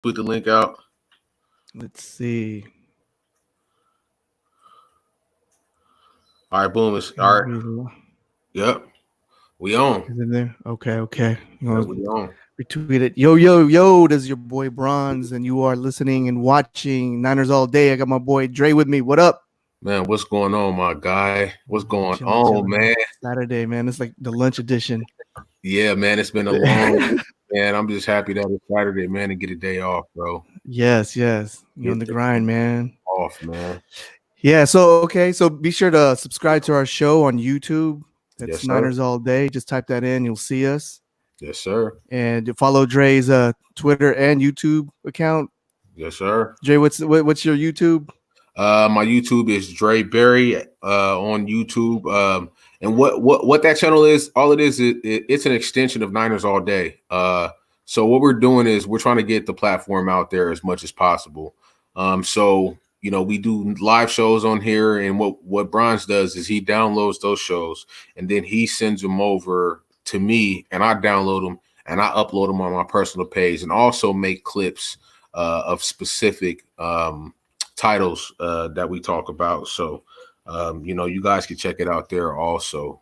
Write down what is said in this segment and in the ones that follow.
Put the link out. Let's see. All right, boom. It's all right. Yep. We on. Is it there? Okay. You Yeah, know, we on. retweet it. Yo. This is your boy Bronze, and you are listening and watching Niners All Day. I got my boy Trey with me. What up? Man, what's going on, my guy? What's going Chilling, on, chilling. man? Saturday, man. It's like the lunch edition. Yeah, man, it's been a long week, man. I'm just happy that it's Saturday, man, and get a day off, bro. Yes. You're on Get the the grind, man. off, man. Yeah, so be sure to subscribe to our show on YouTube. That's Yes, sir. Niners All Day. Just type that in, you'll see us. Yes, sir. And follow Dre's Twitter and YouTube account. Yes, sir. Dre, what's your YouTube? My YouTube is Dre Berry on YouTube. And what that channel is, all it is, it's an extension of Niners All Day. So what we're doing is we're trying to get the platform out there as much as possible. So we do live shows on here, and what Bronze does is he downloads those shows and then he sends them over to me, and I download them and I upload them on my personal page, and also make clips of specific titles that we talk about. So you guys can check it out there also.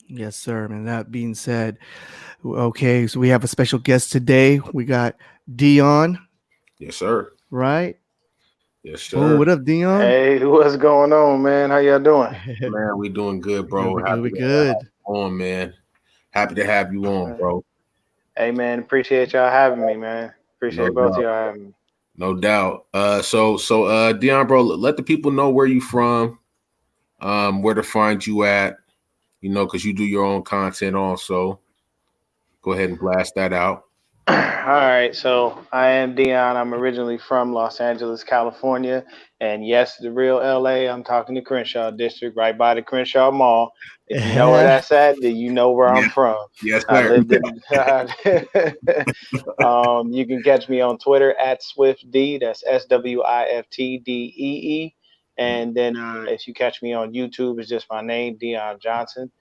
Yes, sir. And that being said, okay, so we have a special guest today. We got Dion. Yes, sir. Right? Yes, sir. Oh, what up, Dion? Hey, what's going on, man? How y'all doing? Man, we doing good, bro. We good. On, man. Happy to have you on, bro. Hey, man, appreciate y'all having me, man. Appreciate both of y'all having me. No doubt. So Dion, bro, let the people know where you from, where to find you at, because you do your own content also. Go ahead and blast that out. All right, so I am Dion. I'm originally from Los Angeles, California. And yes, the real LA. I'm talking the Crenshaw district, right by the Crenshaw Mall. If you know where that's at, then you know where I'm from. Yes, sir. I lived in you can catch me on Twitter at SwiftD. That's SWIFTDEE. And then if you catch me on YouTube, it's just my name, Dion Johnson.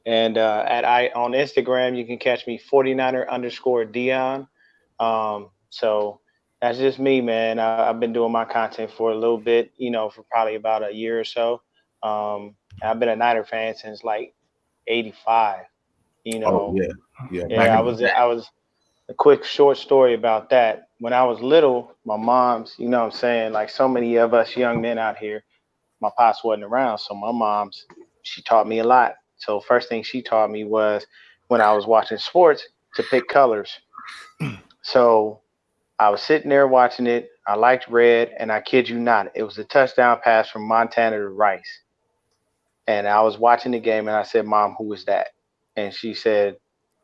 And on Instagram, you can catch me 49er_Dion. So that's just me, man. I've been doing my content for a little bit, for probably about a year or so. I've been a Niner fan since like '85. Oh, yeah. I was a quick short story about that. When I was little, my mom's, what I'm saying, like so many of us young men out here, my pops wasn't around, so my mom's, she taught me a lot. So first thing she taught me was when I was watching sports to pick colors. So I was sitting there watching it. I liked red, and I kid you not, it was a touchdown pass from Montana to Rice. And I was watching the game, and I said, "Mom, who is that?" And she said,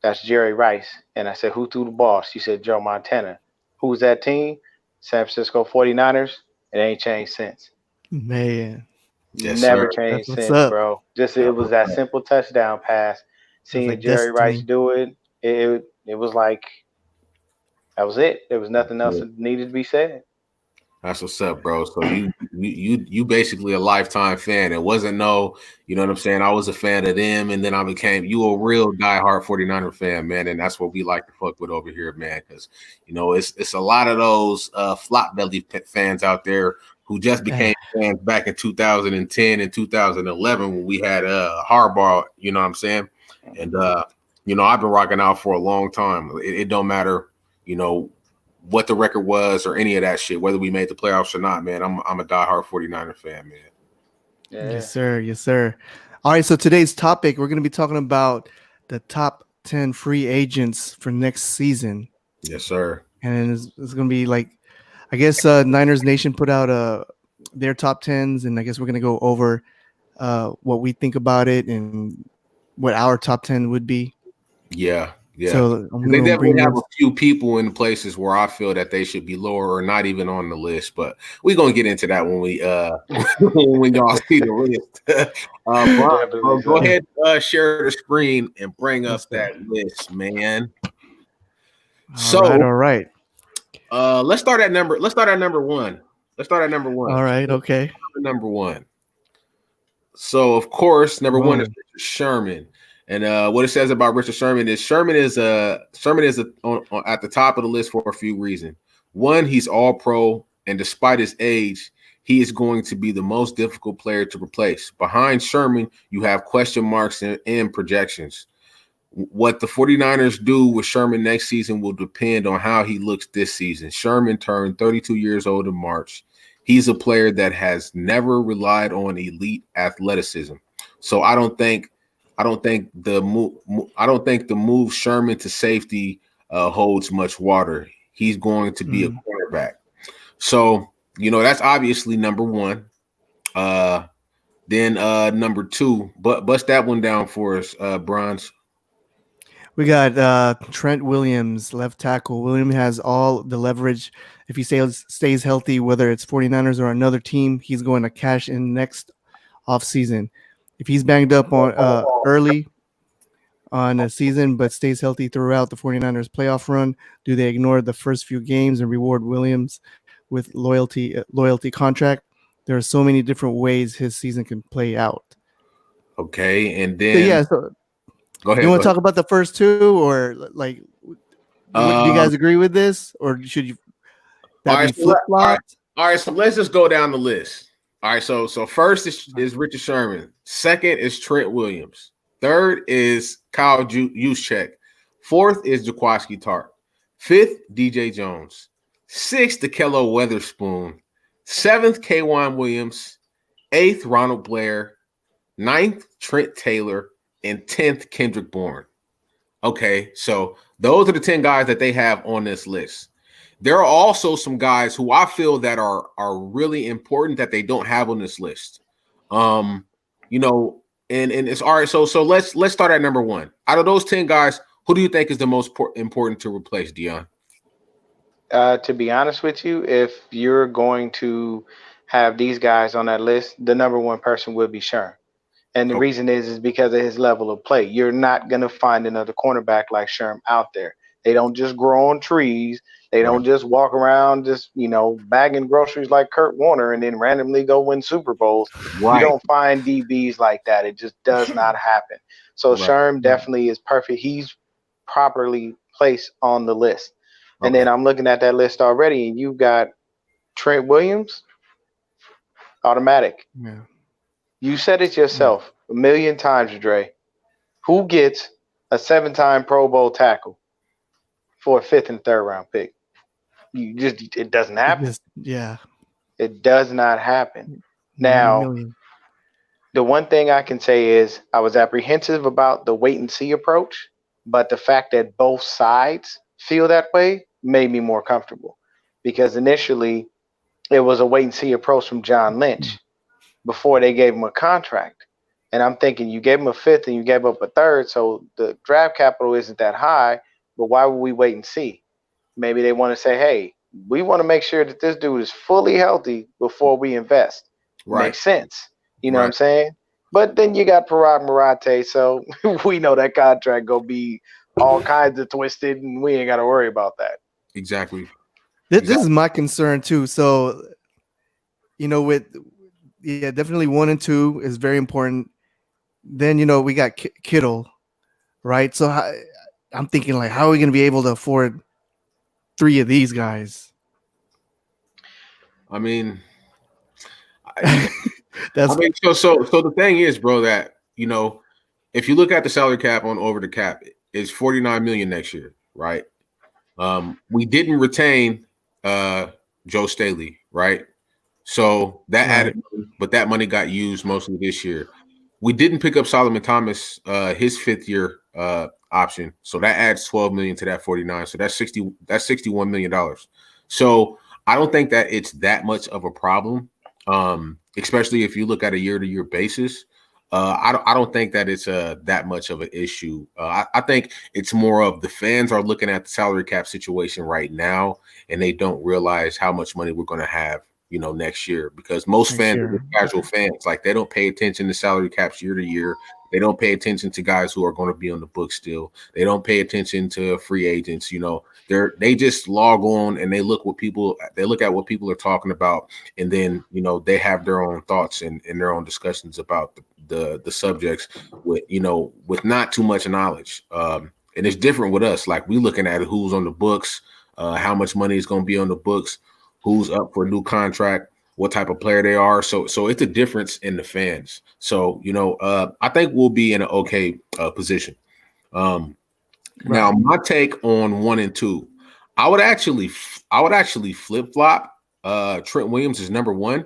"That's Jerry Rice." And I said, "Who threw the ball?" She said, "Joe Montana." Who's that team? San Francisco 49ers. It ain't changed since. Man. Yes, Never sir. changed since, bro. Just it was that simple touchdown pass. Seeing like Jerry Rice do it, it was like that was it. There was nothing else that needed to be said. That's what's up, bro. So you basically a lifetime fan. It wasn't you know what I'm saying? I was a fan of them, and then you a real diehard 49er fan, man. And that's what we like to fuck with over here, man. Because it's a lot of those flop belly fans out there who just became fans back in 2010 and 2011 when we had Harbaugh. You know what I'm saying? And I've been rocking out for a long time. It don't matter, what the record was or any of that shit, whether we made the playoffs or not, man. I'm a diehard 49er fan, man. Yeah. Yes, sir. All right, so today's topic, we're going to be talking about the top 10 free agents for next season. Yes, sir. And it's going to be like, I guess Niners Nation put out their top 10s, and I guess we're going to go over what we think about it and what our top 10 would be. Yeah. So they definitely have a few people in places where I feel that they should be lower or not even on the list, but we're gonna get into that when we when y'all see the list. Bro, go ahead, share the screen and bring up that list, man. All right. Let's start at number one. All right, okay. Number one. So of course, number one is Richard Sherman. And what it says about Richard Sherman is at the top of the list for a few reasons. One, he's all pro, and despite his age, he is going to be the most difficult player to replace. Behind Sherman, you have question marks and projections. What the 49ers do with Sherman next season will depend on how he looks this season. Sherman turned 32 years old in March. He's a player that has never relied on elite athleticism. So I don't think the move Sherman to safety holds much water. He's going to be a cornerback. So, that's obviously number one. Then number two, but bust that one down for us, Bronze. We got Trent Williams, left tackle. Williams has all the leverage. If he stays healthy, whether it's 49ers or another team, he's going to cash in next offseason. If he's banged up on early on a season but stays healthy throughout the 49ers playoff run, do they ignore the first few games and reward Williams with loyalty contract? There are so many different ways his season can play out. Okay, and then so go ahead. You want to talk about the first two, or like, do you guys agree with this, or should you be flip flopped? All right, so let's just go down the list. All right, so first is Richard Sherman. Second is Trent Williams. Third is Kyle Juszczyk. Fourth is Jaquiski Tartt. Fifth, DJ Jones. Sixth, DeKello Weatherspoon. Seventh, K'Wan Williams. Eighth, Ronald Blair. Ninth, Trent Taylor. And 10th, Kendrick Bourne. Okay, so those are the 10 guys that they have on this list. There are also some guys who I feel that are really important that they don't have on this list. And it's all right. So let's start at number one. Out of those 10 guys, who do you think is the most important to replace, Dion? To be honest with you, if you're going to have these guys on that list, the number one person would be Sherm. And the reason is because of his level of play. You're not going to find another cornerback like Sherm out there. They don't just grow on trees. They don't just walk around just, bagging groceries like Kurt Warner and then randomly go win Super Bowls. Right. You don't find DBs like that. It just does not happen. So Sherm definitely is perfect. He's properly placed on the list. Okay. And then I'm looking at that list already, and you've got Trent Williams, automatic. Yeah. You said it yourself a million times, Dre. Who gets a 7-time Pro Bowl tackle for a 5th and 3rd round pick? It doesn't happen. It does not happen. Now, the one thing I can say is I was apprehensive about the wait and see approach, but the fact that both sides feel that way made me more comfortable, because initially it was a wait and see approach from John Lynch before they gave him a contract. And I'm thinking, you gave him a 5th and you gave up a 3rd, so the draft capital isn't that high, but why would we wait and see? Maybe they want to say, hey, we want to make sure that this dude is fully healthy before we invest. Right. Makes sense. You know what I'm saying? But then you got Parad Marate, so we know that contract going to be all kinds of twisted, and we ain't got to worry about that. Exactly. This is my concern too. So, definitely 1 and 2 is very important. Then, we got Kittle, right? So I'm thinking, like, how are we going to be able to afford 3 of these guys? I mean, so the thing is, bro, that, if you look at the salary cap on Over the Cap, it's $49 million next year, right? We didn't retain Joe Staley, right? So that added, but that money got used mostly this year. We didn't pick up Solomon Thomas, his 5th year option, so that adds $12 million to that 49. So that's $61 million. So I don't think that it's that much of a problem, especially if you look at a year-to-year basis. I don't think that it's that much of an issue. I think it's more of the fans are looking at the salary cap situation right now, and they don't realize how much money we're going to have next year, because most fans are just casual fans. Like, they don't pay attention to salary caps year to year. They don't pay attention to guys who are going to be on the book still. They don't pay attention to free agents. They just log on and they look at what people are talking about, and then they have their own thoughts and their own discussions about the subjects with not too much knowledge. And it's different with us. Like, we looking at who's on the books, how much money is going to be on the books, who's up for a new contract, what type of player they are. So it's a difference in the fans. So, I think we'll be in an okay position. Now, my take on 1 and 2, I would actually flip flop Trent Williams is number 1,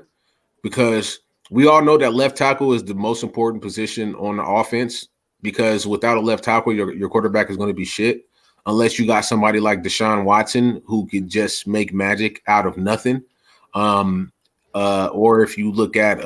because we all know that left tackle is the most important position on the offense, because without a left tackle, your quarterback is going to be shit, unless you got somebody like Deshaun Watson who could just make magic out of nothing. Or if you look at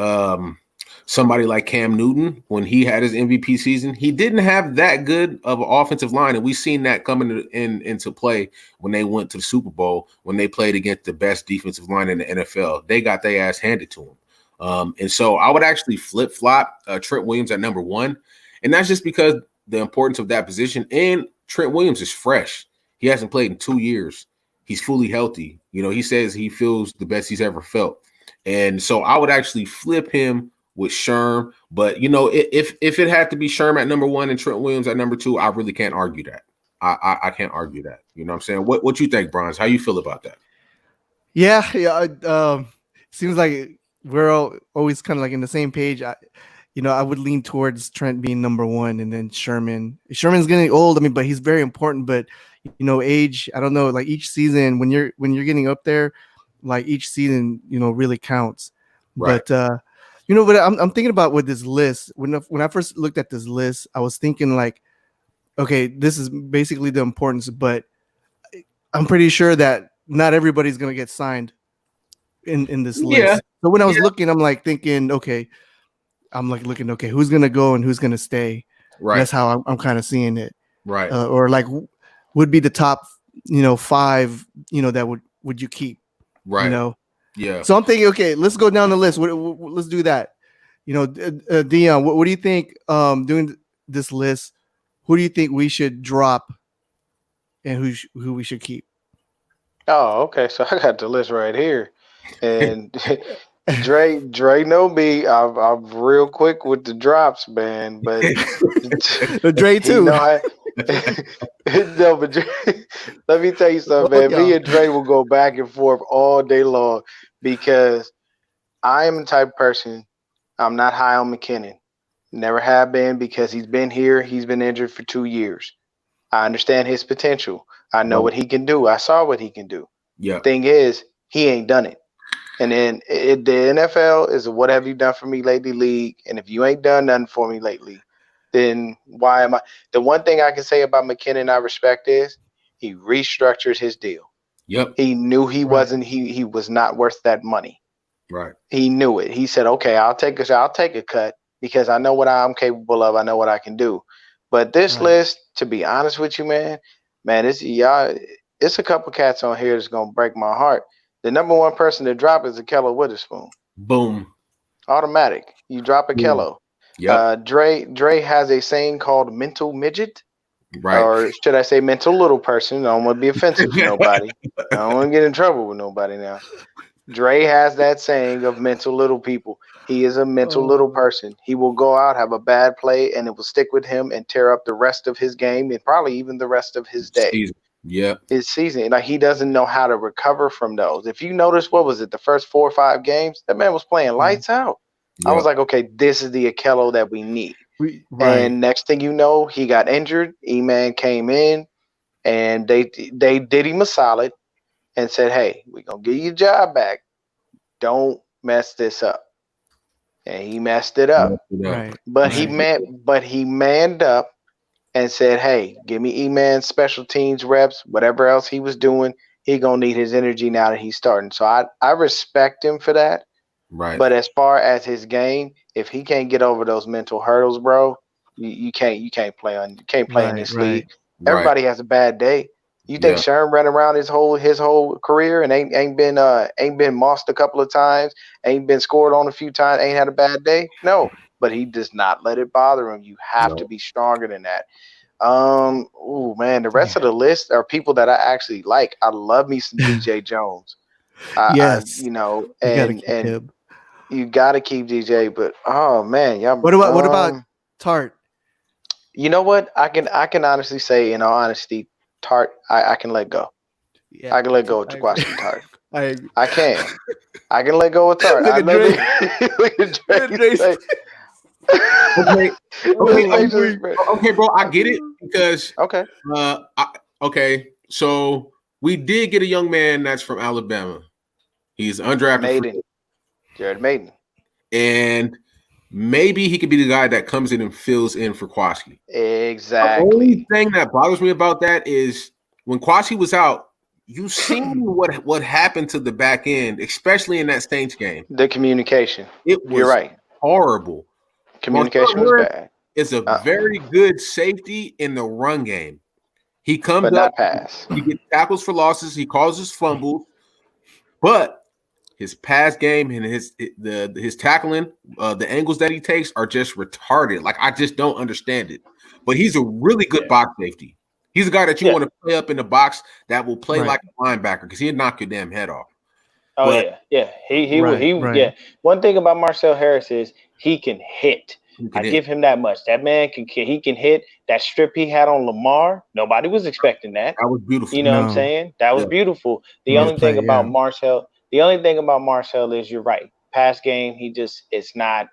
somebody like Cam Newton, when he had his MVP season, he didn't have that good of an offensive line. And we've seen that coming into play when they went to the Super Bowl, when they played against the best defensive line in the NFL. They got their ass handed to them. And so I would actually flip-flop Trent Williams at number 1. And that's just because the importance of that position. And Trent Williams is fresh. He hasn't played in 2 years. He's fully healthy. He says he feels the best he's ever felt. And so I would actually flip him with Sherm. But, if it had to be Sherm at number 1 and Trent Williams at number 2, I really can't argue that. I can't argue that. You know what I'm saying? What you think, Bronze? How you feel about that? Yeah. Seems like we're always kind of like in the same page. I would lean towards Trent being number 1, and then Sherman. Sherman's getting old. But he's very important. But age, I don't know. Like, each season, when you're getting up there, like, each season, really counts. Right. But but I'm thinking about with this list. When I first looked at this list, I was thinking like, okay, this is basically the importance. But I'm pretty sure that not everybody's gonna get signed in this list. So when I was looking, I'm like thinking, okay. Okay, who's gonna go and who's gonna stay? Right. That's how I'm kind of seeing it. Right. Or like, would be the top, 5, that would you keep? Right. Yeah. So I'm thinking, okay, let's go down the list. Let's do that. Dion, what do you think? Doing this list, who do you think we should drop, and who we should keep? Oh, okay. So I got the list right here, and. Trey know me. I'm real quick with the drops, man. But Trey too. No, but let me tell you something, man. Me and Trey will go back and forth all day long, because I am the type of person. I'm not high on McKinnon. Never have been, because he's been here. He's been injured for 2 years. I understand his potential. I know what he can do. I saw what he can do. Yeah. Thing is, he ain't done it. And then the NFL is a what have you done for me lately league. And if you ain't done nothing for me lately, then why am I? The one thing I can say about McKinnon I respect is he restructured his deal. Yep. He knew he wasn't, he was not worth that money. Right. He knew it. He said, okay, I'll take a cut, because I know what I'm capable of. I know what I can do. But this list, to be honest with you, man, it's a couple cats on here that's going to break my heart. The number 1 person to drop is Akello Witherspoon. Boom. Automatic. You drop Akello. Yeah. Dre has a saying called mental midget. Right. Or should I say mental little person? I don't want to be offensive to nobody. I don't want to get in trouble with nobody now. Dre has that saying of mental little people. He is a mental little person. He will go out, have a bad play, and it will stick with him and tear up the rest of his game, and probably even the rest of his day. Yeah, his season. Like, he doesn't know how to recover from those. If you notice, what was it, the first 4 or 5 games, that man was playing lights out. Yep. I was like, okay, this is the Akello that we need. And next thing you know, he got injured. E-Man came in, and they did him a solid and said, hey, we're gonna give you your job back. Don't mess this up. And he messed it up. Right. But he manned up and said, hey, give me E-Man special teams reps, whatever else he was doing. He going to need his energy now that he's starting. So I respect him for that. Right. But as far as his game, if he can't get over those mental hurdles, bro, you can't play in this league. Everybody has a bad day. You think Yeah. Sherm ran around his whole career and ain't been mossed a couple of times, ain't been scored on a few times, ain't had a bad day? No, but he does not let it bother him. You have to be stronger than that. Oh man, the rest of the list are people that I actually like. I love me some DJ Jones. Yes. You know, You gotta and keep him. you gotta keep DJ. But oh man, yeah. What about Tart? You know what? I can honestly say, in all honesty, Tart, I can let go. Yeah, I can let go of Jaquaski Tart. I agree. I can. I can let go of Tart. Look I at know Dre. look at Dre's face. Okay, His face is red. okay, bro. I get it because Okay. okay. So we did get a young man that's from Alabama. He's undrafted, Maiden. Jared Maiden. and maybe he could be the guy that comes in and fills in for Kwaski. Exactly. The only thing that bothers me about that is when Kwashi was out, you seen what happened to the back end, especially in that Saints game. The communication. It was You're right. horrible. Communication was bad. It's a very good safety in the run game. He comes but up, not pass. he gets tackles for losses, he causes fumbles, but his pass game and his tackling, the angles that he takes are just retarded. Like I just don't understand it. But he's a really good box safety. He's a guy that you want to play up in the box that will play like a linebacker because he'd knock your damn head off. Oh but, yeah. He yeah. One thing about Marcel Harris is he can hit. Give him that much. That man can hit. That strip he had on Lamar, nobody was expecting that. That was beautiful. You know what I'm saying? That was beautiful. The only thing about Marcel is you're right. Pass game, it's not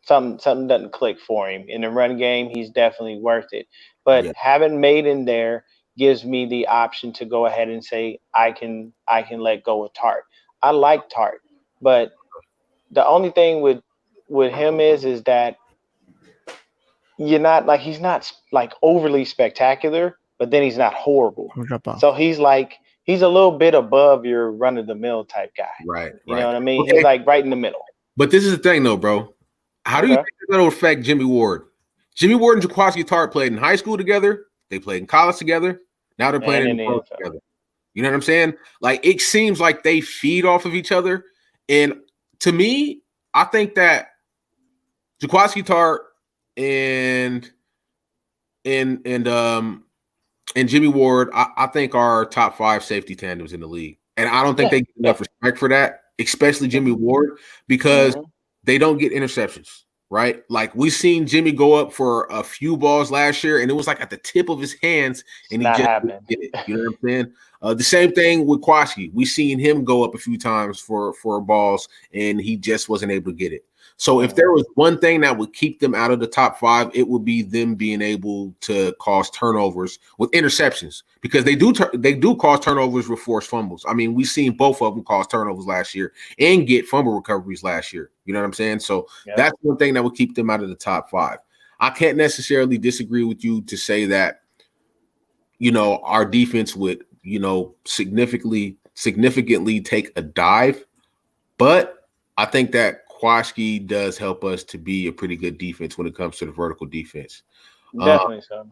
something doesn't click for him. In the run game, he's definitely worth it. But having Maiden there gives me the option to go ahead and say I can let go of Tart. I like Tart, but the only thing with him is that you're not like he's not like overly spectacular, but then he's not horrible. So he's a little bit above your run of the mill type guy. Right. You know what I mean? Okay. He's like right in the middle. But this is the thing though, bro. How do you think that'll affect Jimmy Ward? Jimmy Ward and Jaquaski Tart played in high school together. They played in college together. Now they're playing in the NFL together. You know what I'm saying? Like it seems like they feed off of each other. And to me, I think that Jaquaski Tart and Jimmy Ward, I think are top 5 safety tandems in the league. And I don't think they get enough respect for that, especially Jimmy Ward, because they don't get interceptions, right? Like we seen Jimmy go up for a few balls last year, and it was like at the tip of his hands, and he just didn't get it. You know what I'm saying? The same thing with Kwashi. We seen him go up a few times for balls, and he just wasn't able to get it. So if there was one thing that would keep them out of the top 5, it would be them being able to cause turnovers with interceptions, because they do cause turnovers with forced fumbles. I mean, we've seen both of them cause turnovers last year and get fumble recoveries last year. You know what I'm saying? So that's one thing that would keep them out of the top 5. I can't necessarily disagree with you to say that, you know, our defense would, you know, significantly take a dive, but I think that Kwaski does help us to be a pretty good defense when it comes to the vertical defense. Definitely so.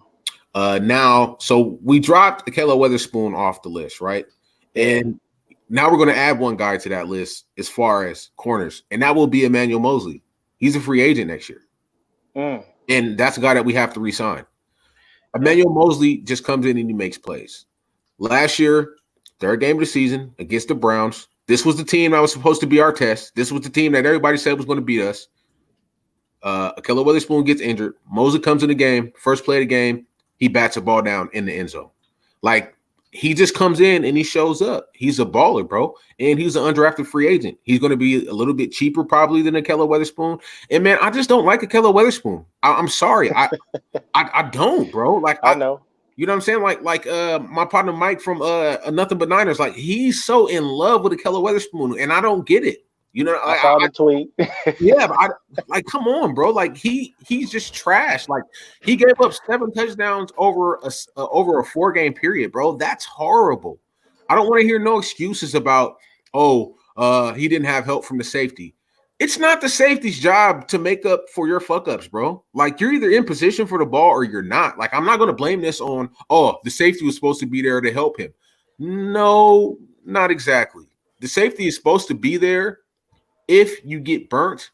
Now, so we dropped Ahkello Witherspoon off the list, right? And now we're going to add one guy to that list as far as corners, and that will be Emmanuel Mosley. He's a free agent next year. And that's a guy that we have to re-sign. Emmanuel Mosley just comes in and he makes plays. Last year, 3rd game of the season against the Browns, this was the team that was supposed to be our test. This was the team that everybody said was going to beat us. Ahkello Witherspoon gets injured. Mosley comes in the game. First play of the game, he bats a ball down in the end zone. Like, he just comes in and he shows up. He's a baller, bro. And he's an undrafted free agent. He's going to be a little bit cheaper probably than Ahkello Witherspoon. And, man, I just don't like Ahkello Witherspoon. I'm sorry. I don't, bro. Like, I know. You know what I'm saying? Like my partner Mike from Nothing But Niners, like he's so in love with Ahkello Witherspoon, and I don't get it. You know, I saw the tweet. Yeah, but come on, bro. Like he's just trash. Like he gave up 7 touchdowns over a 4-game period, bro. That's horrible. I don't want to hear no excuses about he didn't have help from the safety. It's not the safety's job to make up for your fuck ups, bro. Like, you're either in position for the ball or you're not. Like, I'm not going to blame this on, oh, the safety was supposed to be there to help him. No, not exactly. The safety is supposed to be there if you get burnt,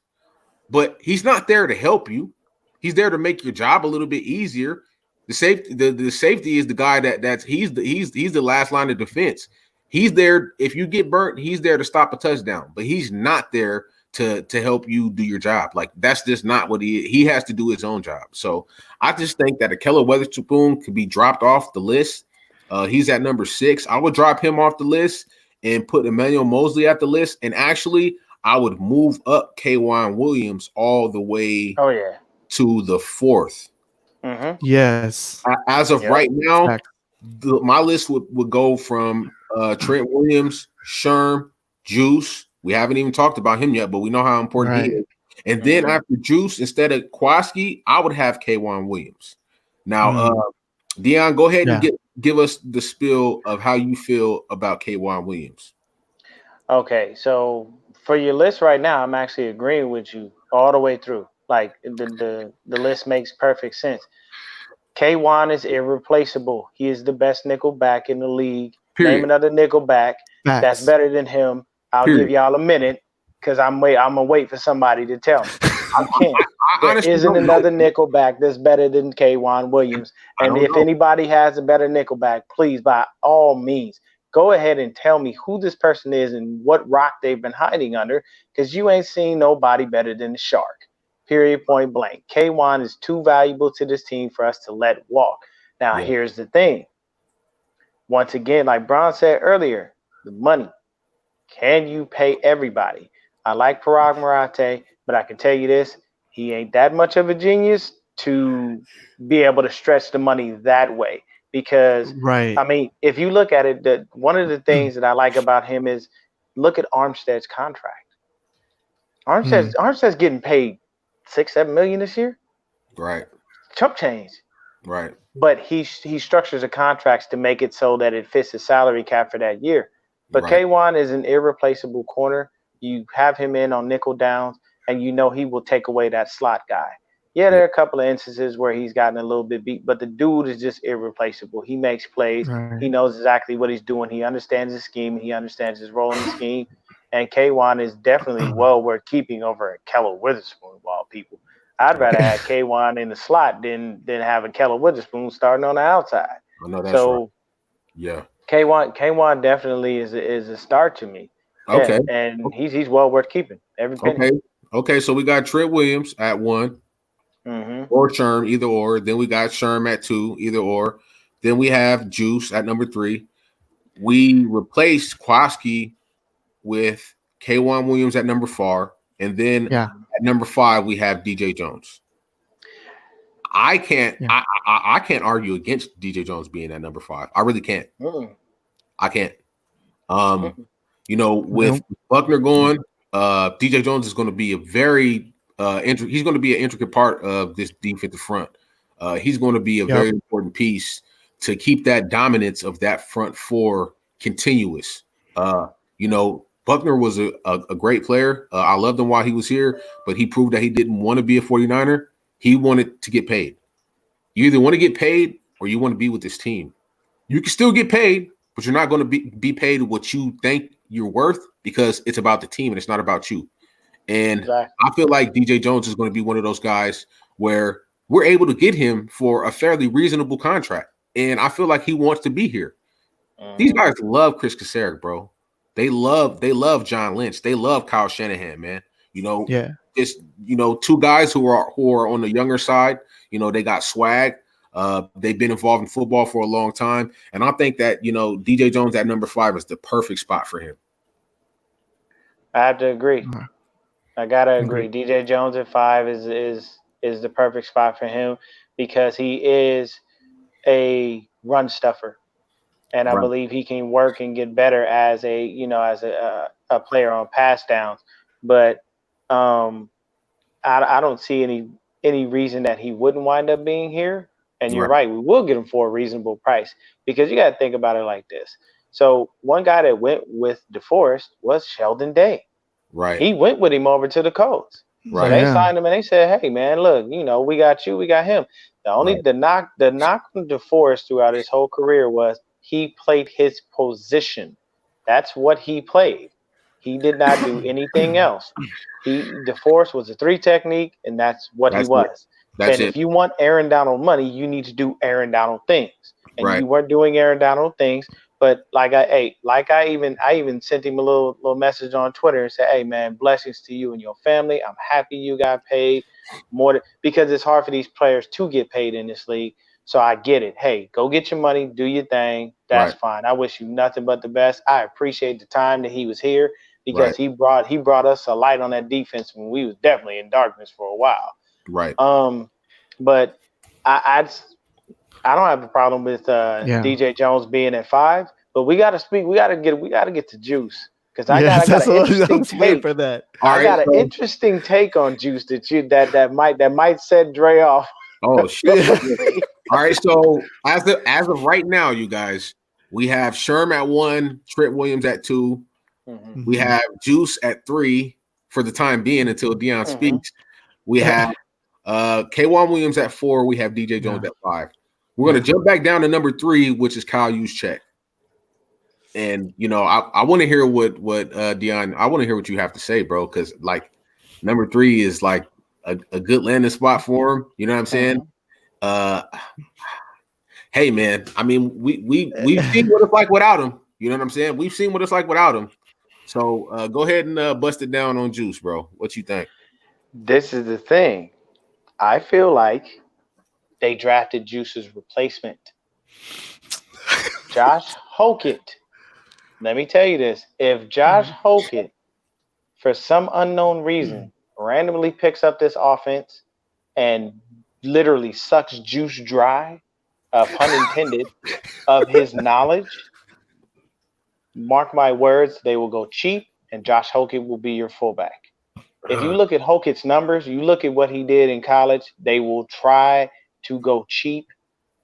but he's not there to help you. He's there to make your job a little bit easier. The safety is the guy he's the last line of defense. He's there if you get burnt. He's there to stop a touchdown, but he's not there to help you do your job. Like, that's just not what he has to do his own job. So I just think that Ahkello Witherspoon could be dropped off the list. He's at number 6. I would drop him off the list and put Emmanuel Mosley at the list. And actually, I would move up K'Waun Williams all the way to the 4th. Mm-hmm. Yes. As of right now, my list would go from Trent Williams, Sherm, Juice. We haven't even talked about him yet, but we know how important he is. And then after Juice, instead of Kwaski, I would have K'Waun Williams. Now, Dion, go ahead and give us the spiel of how you feel about K'Waun Williams. Okay, so for your list right now, I'm actually agreeing with you all the way through. Like, the list makes perfect sense. K'Waun is irreplaceable. He is the best nickel back in the league. Period. Name another nickel back that's better than him. I'll give y'all a minute because I'm gonna wait for somebody to tell me. I can't. There isn't another nickel back that's better than K'Waun Williams. And if anybody has a better nickel back, please, by all means, go ahead and tell me who this person is and what rock they've been hiding under, because you ain't seen nobody better than the Shark. Period, point blank. K'Waun is too valuable to this team for us to let walk. Now, here's the thing. Once again, like Bron said earlier, the money. Can you pay everybody? I like Parag Marate, but I can tell you this, he ain't that much of a genius to be able to stretch the money that way. Because, I mean, if you look at it, one of the things that I like about him is look at Armstead's contract. Armstead's getting paid $6-7 million this year. Right. Chump change. Right. But he structures the contracts to make it so that it fits the salary cap for that year. But K'Waun is an irreplaceable corner. You have him in on nickel downs, and you know he will take away that slot guy. Yeah, there are a couple of instances where he's gotten a little bit beat, but the dude is just irreplaceable. He makes plays. He knows exactly what he's doing. He understands his scheme. He understands his role in the scheme. And K'Waun is definitely well worth keeping over Ahkello Witherspoon of all people. I'd rather have K'Waun in the slot than have Ahkello Witherspoon starting on the outside. I know that's right. Yeah. K'Waun definitely is a start to me. Okay. Yeah, and he's well worth keeping. Every penny. Okay. So we got Trent Williams at 1, or Sherm, either or. Then we got Sherm at 2, either or. Then we have Juice at number 3. We replaced Kwaski with K'Waun Williams at number 4, and then at number 5 we have DJ Jones. I can't argue against DJ Jones being at number 5. I really can't. I can't. With Buckner going, DJ Jones is going to be a very he's going to be an intricate part of this defensive front. He's going to be a very important piece to keep that dominance of that front 4 continuous. Buckner was a great player. I loved him while he was here, but he proved that he didn't want to be a 49er. He wanted to get paid. You either want to get paid or you want to be with this team. You can still get paid, but you're not going to be paid what you think you're worth, because it's about the team and it's not about you. And I feel like DJ Jones is going to be one of those guys where we're able to get him for a fairly reasonable contract. And I feel like he wants to be here. These guys love Chris Kaserik, bro. They love John Lynch. They love Kyle Shanahan, man. Just 2 guys who are on the younger side. They got swag. They've been involved in football for a long time, and I think that DJ Jones at number 5 is the perfect spot for him. I have to agree. I gotta agree. DJ Jones at 5 is the perfect spot for him because he is a run stuffer, and I believe he can work and get better as a player on pass downs. But I don't see any reason that he wouldn't wind up being here. And you're right, we will get him for a reasonable price, because you got to think about it like this. So one guy that went with DeForest was Sheldon Day. Right. He went with him over to the Colts. Right. So they signed him and they said, "Hey man, look, we got you, we got him." The knock on DeForest throughout his whole career was he played his position. That's what he played. He did not do anything else. DeForest was a 3 technique, and that's what he That's it. was. That's And it. if you want Aaron Donald money, you need to do Aaron Donald things. And Right. you weren't doing Aaron Donald things. But I even sent him a little message on Twitter and said, "Hey man, blessings to you and your family. I'm happy you got paid because it's hard for these players to get paid in this league. So I get it. Hey, go get your money, do your thing. That's fine. I wish you nothing but the best. I appreciate the time that he was here because he brought us a light on that defense when we was definitely in darkness for a while. Right. But I don't have a problem with DJ Jones being at 5, but we got to get to Juice because I got an interesting take for that. I got an interesting take on Juice that might set Dre off. Oh shit! All right, so as of right now, you guys, we have Sherm at 1, Trent Williams at 2. Mm-hmm. We have Juice at 3 for the time being until Deion speaks. We have K'Wan Williams at 4. We have DJ Jones at 5. We're going to jump back down to number 3, which is Kyle Juszczyk. And, I want to hear what Deion, I want to hear what you have to say, bro, because, like, number 3 is, like, a good landing spot for him. You know what I'm saying? Hey, man, I mean, we've seen what it's like without him. You know what I'm saying? We've seen what it's like without him. So go ahead and bust it down on Juice, bro. What you think? This is the thing. I feel like they drafted Juice's replacement. Josh Hokett. Let me tell you this. If Josh Hokett, for some unknown reason, randomly picks up this offense and literally sucks Juice dry, pun intended, of his knowledge, mark my words, they will go cheap and Josh Hokett will be your fullback. If you look at Hokett's numbers, you look at what he did in college, they will try to go cheap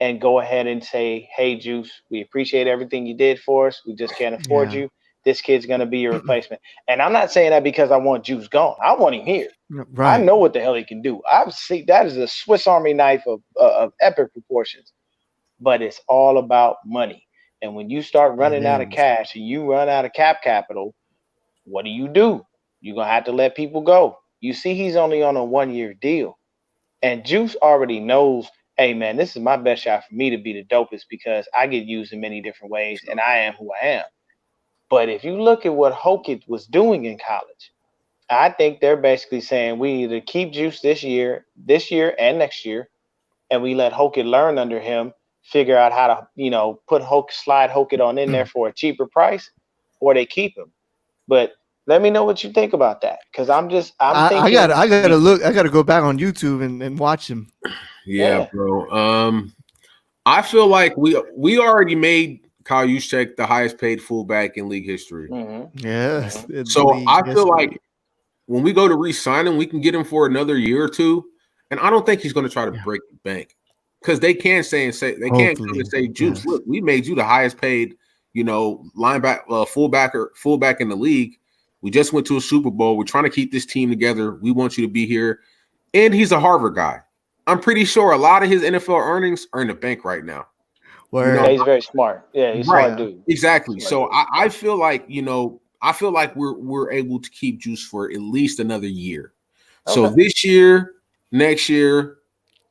and go ahead and say, "Hey, Juice, we appreciate everything you did for us. We just can't afford you. This kid's going to be your replacement." And I'm not saying that because I want Juice gone. I want him here. Right. I know what the hell he can do. I've seen that is a Swiss Army knife of epic proportions. But it's all about money. And when you start running out of cash and you run out of cap capital, what do? You're going to have to let people go. You see, he's only on a 1-year deal. And Juice already knows, hey, man, this is my best shot for me to be the dopest because I get used in many different ways and I am who I am. But if you look at what Hokett was doing in college, I think they're basically saying we either keep Juice this year and next year, and we let Hokett learn under him, figure out how to, slide Hokett on in there for a cheaper price, or they keep him. But let me know what you think about that, because I'm thinking. I gotta go back on YouTube and watch him. Yeah, bro. I feel like we already made Kyle Juszczyk the highest paid fullback in league history. Mm-hmm. Yes. So I feel like when we go to re-sign him, we can get him for another year or two, and I don't think he's going to try to break the bank because they can't say Juice, look, we made you the highest paid, linebacker, fullback in the league. We just went to a Super Bowl. We're trying to keep this team together. We want you to be here. And he's a Harvard guy. I'm pretty sure a lot of his NFL earnings are in the bank right now. Yeah, he's very smart. Yeah, he's smart dude. Exactly. So I feel like, we're able to keep Juice for at least another year. Okay. So this year, next year,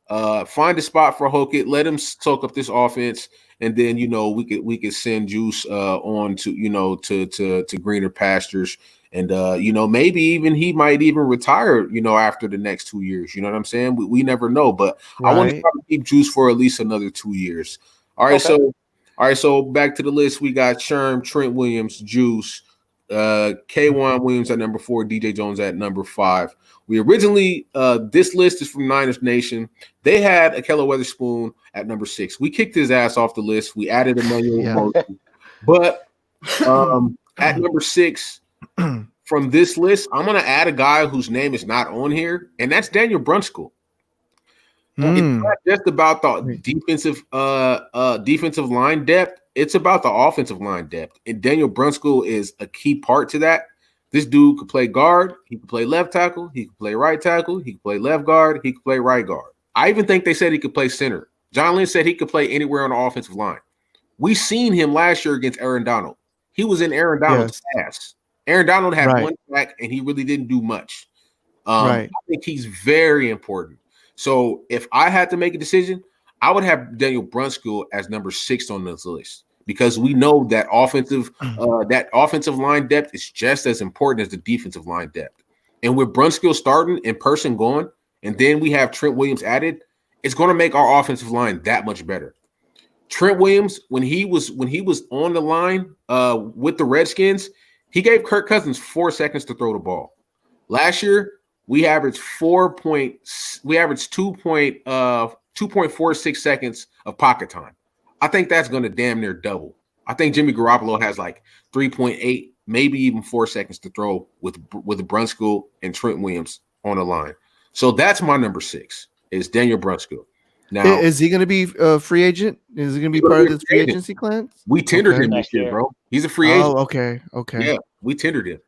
find a spot for Hokett, let him soak up this offense, and then we could send Juice on to greener pastures. And, maybe even he might even retire, after the next 2 years. You know what I'm saying? We never know. But I want to try to keep Juice for at least another 2 years. All right. Okay. So back to the list. We got Sherm, Trent Williams, Juice, K'Wan Williams at number 4, DJ Jones at number 5. We originally, this list is from Niners Nation. They had Ahkello Witherspoon at number 6. We kicked his ass off the list. We added Emmanuel Mosley. But at number 6, from this list, I'm going to add a guy whose name is not on here, and that's Daniel Brunskill. It's not just about the defensive line depth. It's about the offensive line depth. And Daniel Brunskill is a key part to that. This dude could play guard. He could play left tackle. He could play right tackle. He could play left guard. He could play right guard. I even think they said he could play center. John Lynch said he could play anywhere on the offensive line. We seen him last year against Aaron Donald. He was in Aaron Donald's ass. Aaron Donald had one sack, and he really didn't do much. I think he's very important. So if I had to make a decision, I would have Daniel Brunskill as number 6 on this list because we know that offensive line depth is just as important as the defensive line depth. And with Brunskill starting and Person gone, and then we have Trent Williams added, it's going to make our offensive line that much better. Trent Williams, when he was on the line with the Redskins, he gave Kirk Cousins 4 seconds to throw the ball. Last year, we averaged 2.46 seconds of pocket time. I think that's going to damn near double. I think Jimmy Garoppolo has like 3.8, maybe even 4 seconds to throw with Brunskill and Trent Williams on the line. So that's my number 6 is Daniel Brunskill. Now, is he going to be a free agent? Is he going to be part of this free agency class? We tendered him this year, bro. He's a free agent. Oh, okay. Yeah, we tendered him.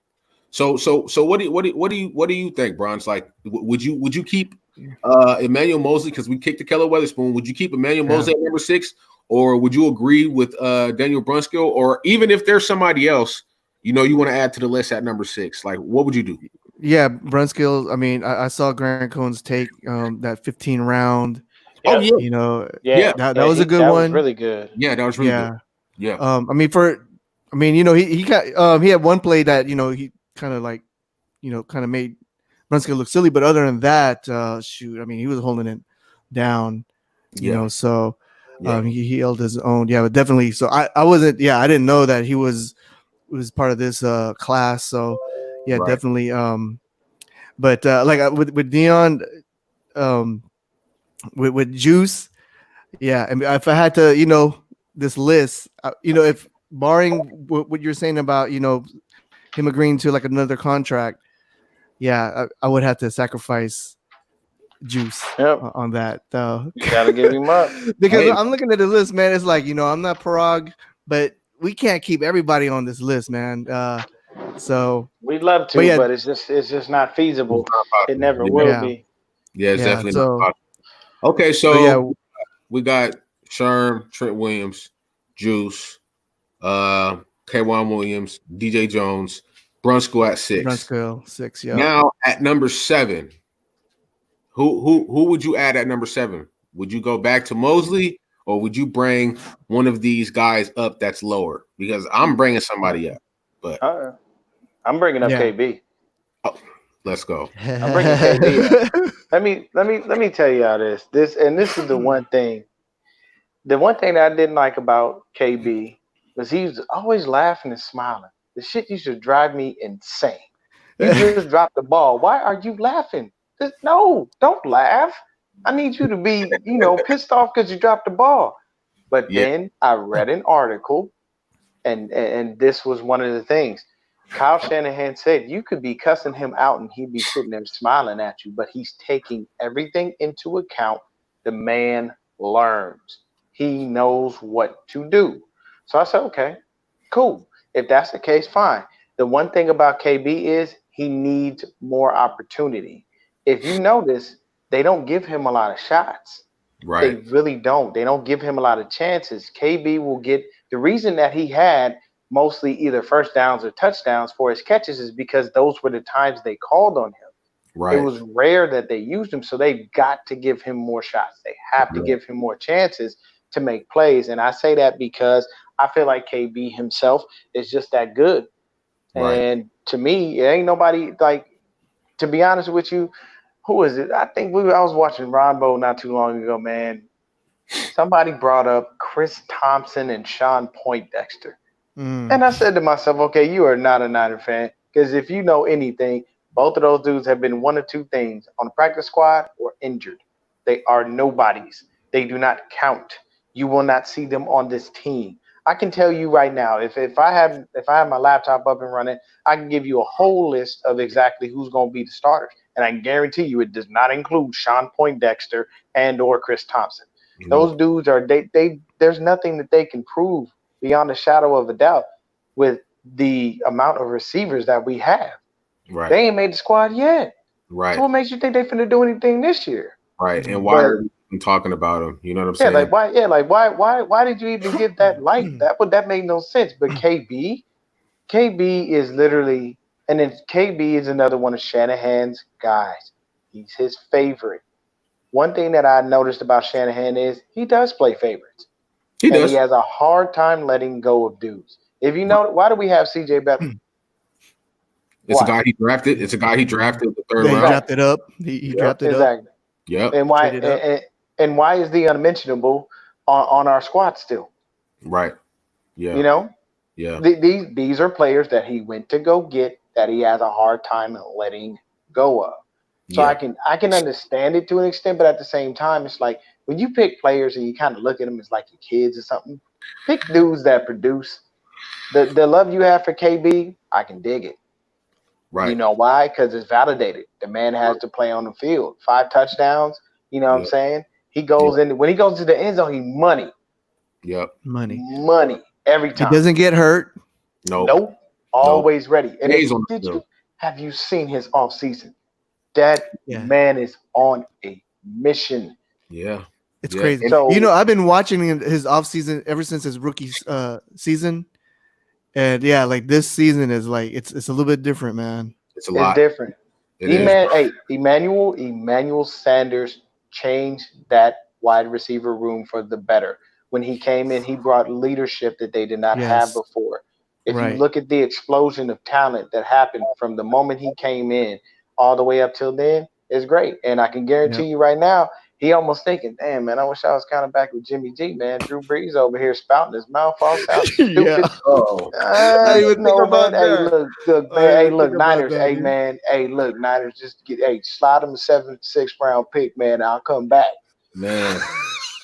So what do you think, Bronze? Like, would you keep Emmanuel Mosley because we kicked the Keller Weatherspoon? Would you keep Emmanuel Mosley at number 6, or would you agree with Daniel Brunskill? Or even if there's somebody else, you want to add to the list at number 6, like what would you do? Yeah, Brunskill. I mean, I saw Grant Cohn's take that 15 round. Oh yeah, that was a good one. Was really good. Yeah, that was really good. Yeah. I mean, he got he had one play that he kind of like kind of made Brunskill look silly, but other than that, shoot, I mean, he was holding it down. So he held his own. Yeah, but definitely. So I wasn't. Yeah, I didn't know that he was part of this class. So yeah, definitely. But like with Dion, with Juice, yeah. I mean, if I had to, this list, if barring what you're saying about, him agreeing to like another contract, yeah, I would have to sacrifice Juice on that. You gotta give him up because I'm looking at the list, man. It's like I'm not Parag, but we can't keep everybody on this list, man. So we'd love to, but it's just not feasible. It never will be. Yeah, it's definitely not possible. Okay, so we got Sherm, Trent Williams, Juice, K'Wan Williams, DJ Jones, Brunskill at 6. Brunskill 6, yeah. Now at number 7, who would you add at number 7? Would you go back to Mosley, or would you bring one of these guys up that's lower? Because I'm bringing somebody up, but I'm bringing up KB. Oh, let's go. I'm bringing KB up. Let me tell you how this is the one thing. The one thing that I didn't like about KB was he was always laughing and smiling. The shit used to drive me insane. You just dropped the ball. Why are you laughing? No, don't laugh. I need you to be, pissed off because you dropped the ball. But then I read an article, and this was one of the things. Kyle Shanahan said you could be cussing him out and he'd be sitting there smiling at you, but he's taking everything into account. The man learns. He knows what to do. So I said, okay, cool. If that's the case, fine. The one thing about KB is he needs more opportunity. If you notice, they don't give him a lot of shots. Right. They really don't. They don't give him a lot of chances. KB will get – the reason that he had mostly either first downs or touchdowns for his catches is because those were the times they called on him. Right. It was rare that they used him, so they've got to give him more shots. They have to give him more chances to make plays. And I say that because I feel like KB himself is just that good. Right. And to me, it ain't nobody like, to be honest with you, who is it? I think I was watching Rombo not too long ago, man. Somebody brought up Chris Thompson and Sean Poindexter. And I said to myself, okay, you are not a Niner fan, because if you know anything, both of those dudes have been one of two things: on the practice squad or injured. They are nobodies. They do not count. You will not see them on this team. I can tell you right now, if I have my laptop up and running, I can give you a whole list of exactly who's going to be the starters. And I can guarantee you it does not include Sean Poindexter and or Chris Thompson. Mm-hmm. Those dudes are they there's nothing that they can prove beyond a shadow of a doubt. With the amount of receivers that we have. Right. They ain't made the squad yet. Right. So what makes you think they finna do anything this year? Right. And why are we talking about them? You know what I'm saying? Why did you even give that light? That made no sense. But KB is literally, and then KB is another one of Shanahan's guys. He's his favorite. One thing that I noticed about Shanahan is he does play favorites. He does. He has a hard time letting go of dudes. If you know, why do we have CJ Beathard? It's a guy he drafted. It's a guy he drafted the third round. He drafted up. He drafted up. Exactly. Yep. And why is the unmentionable on our squad still? Right. Yeah. You know? Yeah. These are players that he went to go get that he has a hard time letting go of. So I can understand it to an extent, but at the same time, it's like when you pick players and you kind of look at them as like your kids or something, pick dudes that produce. The love you have for KB, I can dig it. Right. You know why? Because it's validated. The man has to play on the field. 5 touchdowns. You know what I'm saying? He goes in when he goes to the end zone, he money. Yep. Money every time. He doesn't get hurt. Nope. Always ready. And have you seen his offseason? That man is on a mission. Yeah. It's crazy. So, I've been watching his offseason ever since his rookie season. And like this season is like it's a little bit different, man. It's a lot. It's different. Emmanuel Sanders changed that wide receiver room for the better. When he came in, he brought leadership that they did not have before. If you look at the explosion of talent that happened from the moment he came in all the way up till then, it's great. And I can guarantee you right now, he almost thinking, damn, man, I wish I was kind of back with Jimmy G, man. Drew Brees over here spouting his mouth all sounds stupid. I didn't even think about that. Hey, look, Niners. Hey, man. Hey, look, Niners. Just slide him a 7th round pick, man. I'll come back. Man,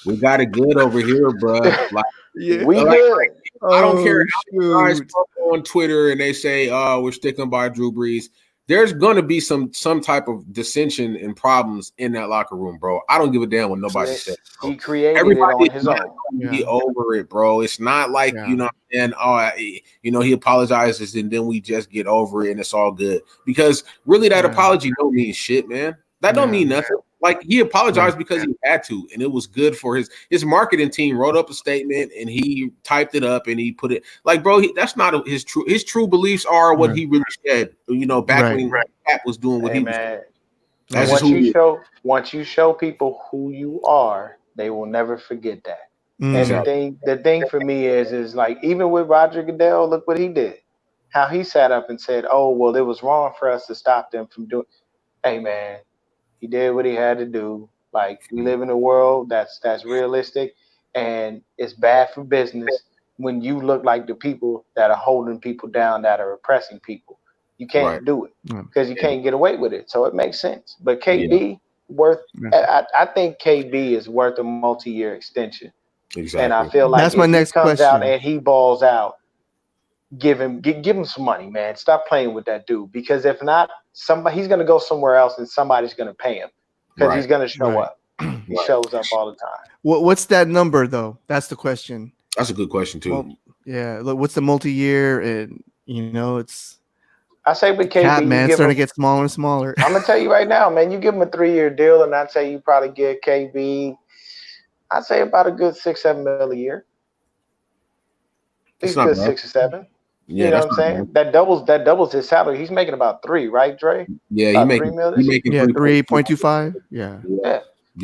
we got it good over here, bro. Like, we good. I don't care how guys on Twitter and they say, "Oh, we're sticking by Drew Brees." There's gonna be some type of dissension and problems in that locker room, bro. I don't give a damn what nobody says. He created everybody it on his own. Be over it, bro. It's not like and he apologizes and then we just get over it and it's all good. Because really, that apology don't mean shit, man. That don't mean nothing. Like he apologized because he had to, and it was good for his marketing team. Wrote up a statement and he typed it up and he put it like, bro. That's not his true beliefs are what he really said. Back when Pat was doing what he was. Doing. Once you show people who you are, they will never forget that. And the thing for me is like even with Roger Goodell, look what he did. How he sat up and said, "Oh well, it was wrong for us to stop them from doing." Hey man. He did what he had to do. Like we live in a world that's realistic, and it's bad for business when you look like the people that are holding people down, that are oppressing people. You can't do it because you can't get away with it. So it makes sense. But KB I think KB is worth a multi-year extension. Exactly. And I feel like that's my next question. He comes out and he balls out. Give him some money, man. Stop playing with that dude. Because if not, he's going to go somewhere else and somebody's going to pay him because he's going to show up. He shows up all the time. What's that number though? That's the question. That's a good question too. Well, look, what's the multi-year? And it's. I say with KB, man, it's starting to get smaller and smaller. I'm gonna tell you right now, man. You give him a 3-year deal, and I'd say you probably get KB. I'd say about a good $6-7 million a year. He's good 6 or 7. Yeah, you know what I'm saying? That doubles his salary. He's making about 3, right, Dre? Yeah, he making 3.25. Yeah.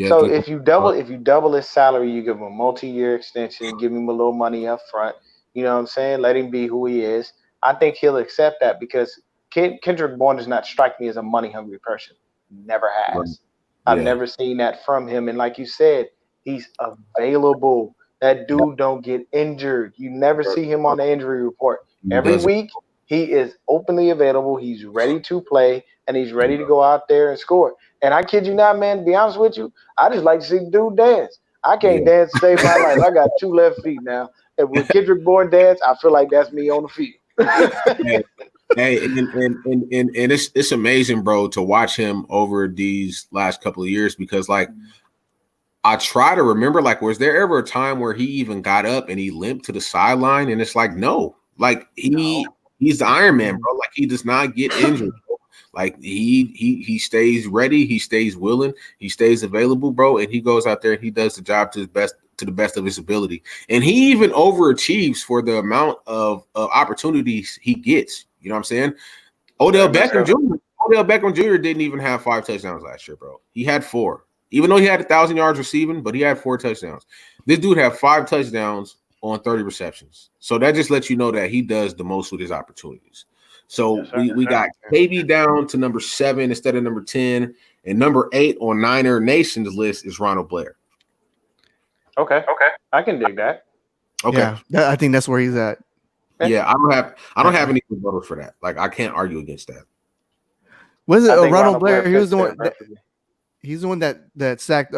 So if you double his salary, you give him a multi-year extension, give him a little money up front. You know what I'm saying? Let him be who he is. I think he'll accept that because Kendrick Bourne does not strike me as a money-hungry person. Never has. I've never seen that from him. And like you said, he's available. That dude don't get injured. You never see him on the injury report. Every week, he is openly available. He's ready to play, and he's ready to go out there and score. And I kid you not, man, to be honest with you, I just like to see the dude dance. I can't dance to save my life. I got 2 left feet now. And when Kendrick Bourne dance, I feel like that's me on the field. Hey, and it's amazing, bro, to watch him over these last couple of years because, like, I try to remember, like, was there ever a time where he even got up and he limped to the sideline? And it's like, no, like he He's the Iron Man, bro. Like he does not get injured. Like he stays ready, he stays willing, he stays available, bro, and he goes out there and he does the job to the best of his ability. And he even overachieves for the amount of opportunities he gets. You know what I'm saying? Odell Beckham Jr. Didn't even have 5 touchdowns last year, bro. He had 4. Even though he had 1,000 yards receiving, but he had 4 touchdowns. This dude had 5 touchdowns on 30 receptions. So that just lets you know that he does the most with his opportunities. So we got KB down to number 7 instead of number 10. And number 8 on Niner Nation's list is Ronald Blair. Okay. I can dig that. Okay. Yeah, I think that's where he's at. Yeah, I don't have any rebuttals for that. Like I can't argue against that. Was it Ronald Blair? He was the one. He's the one that sacked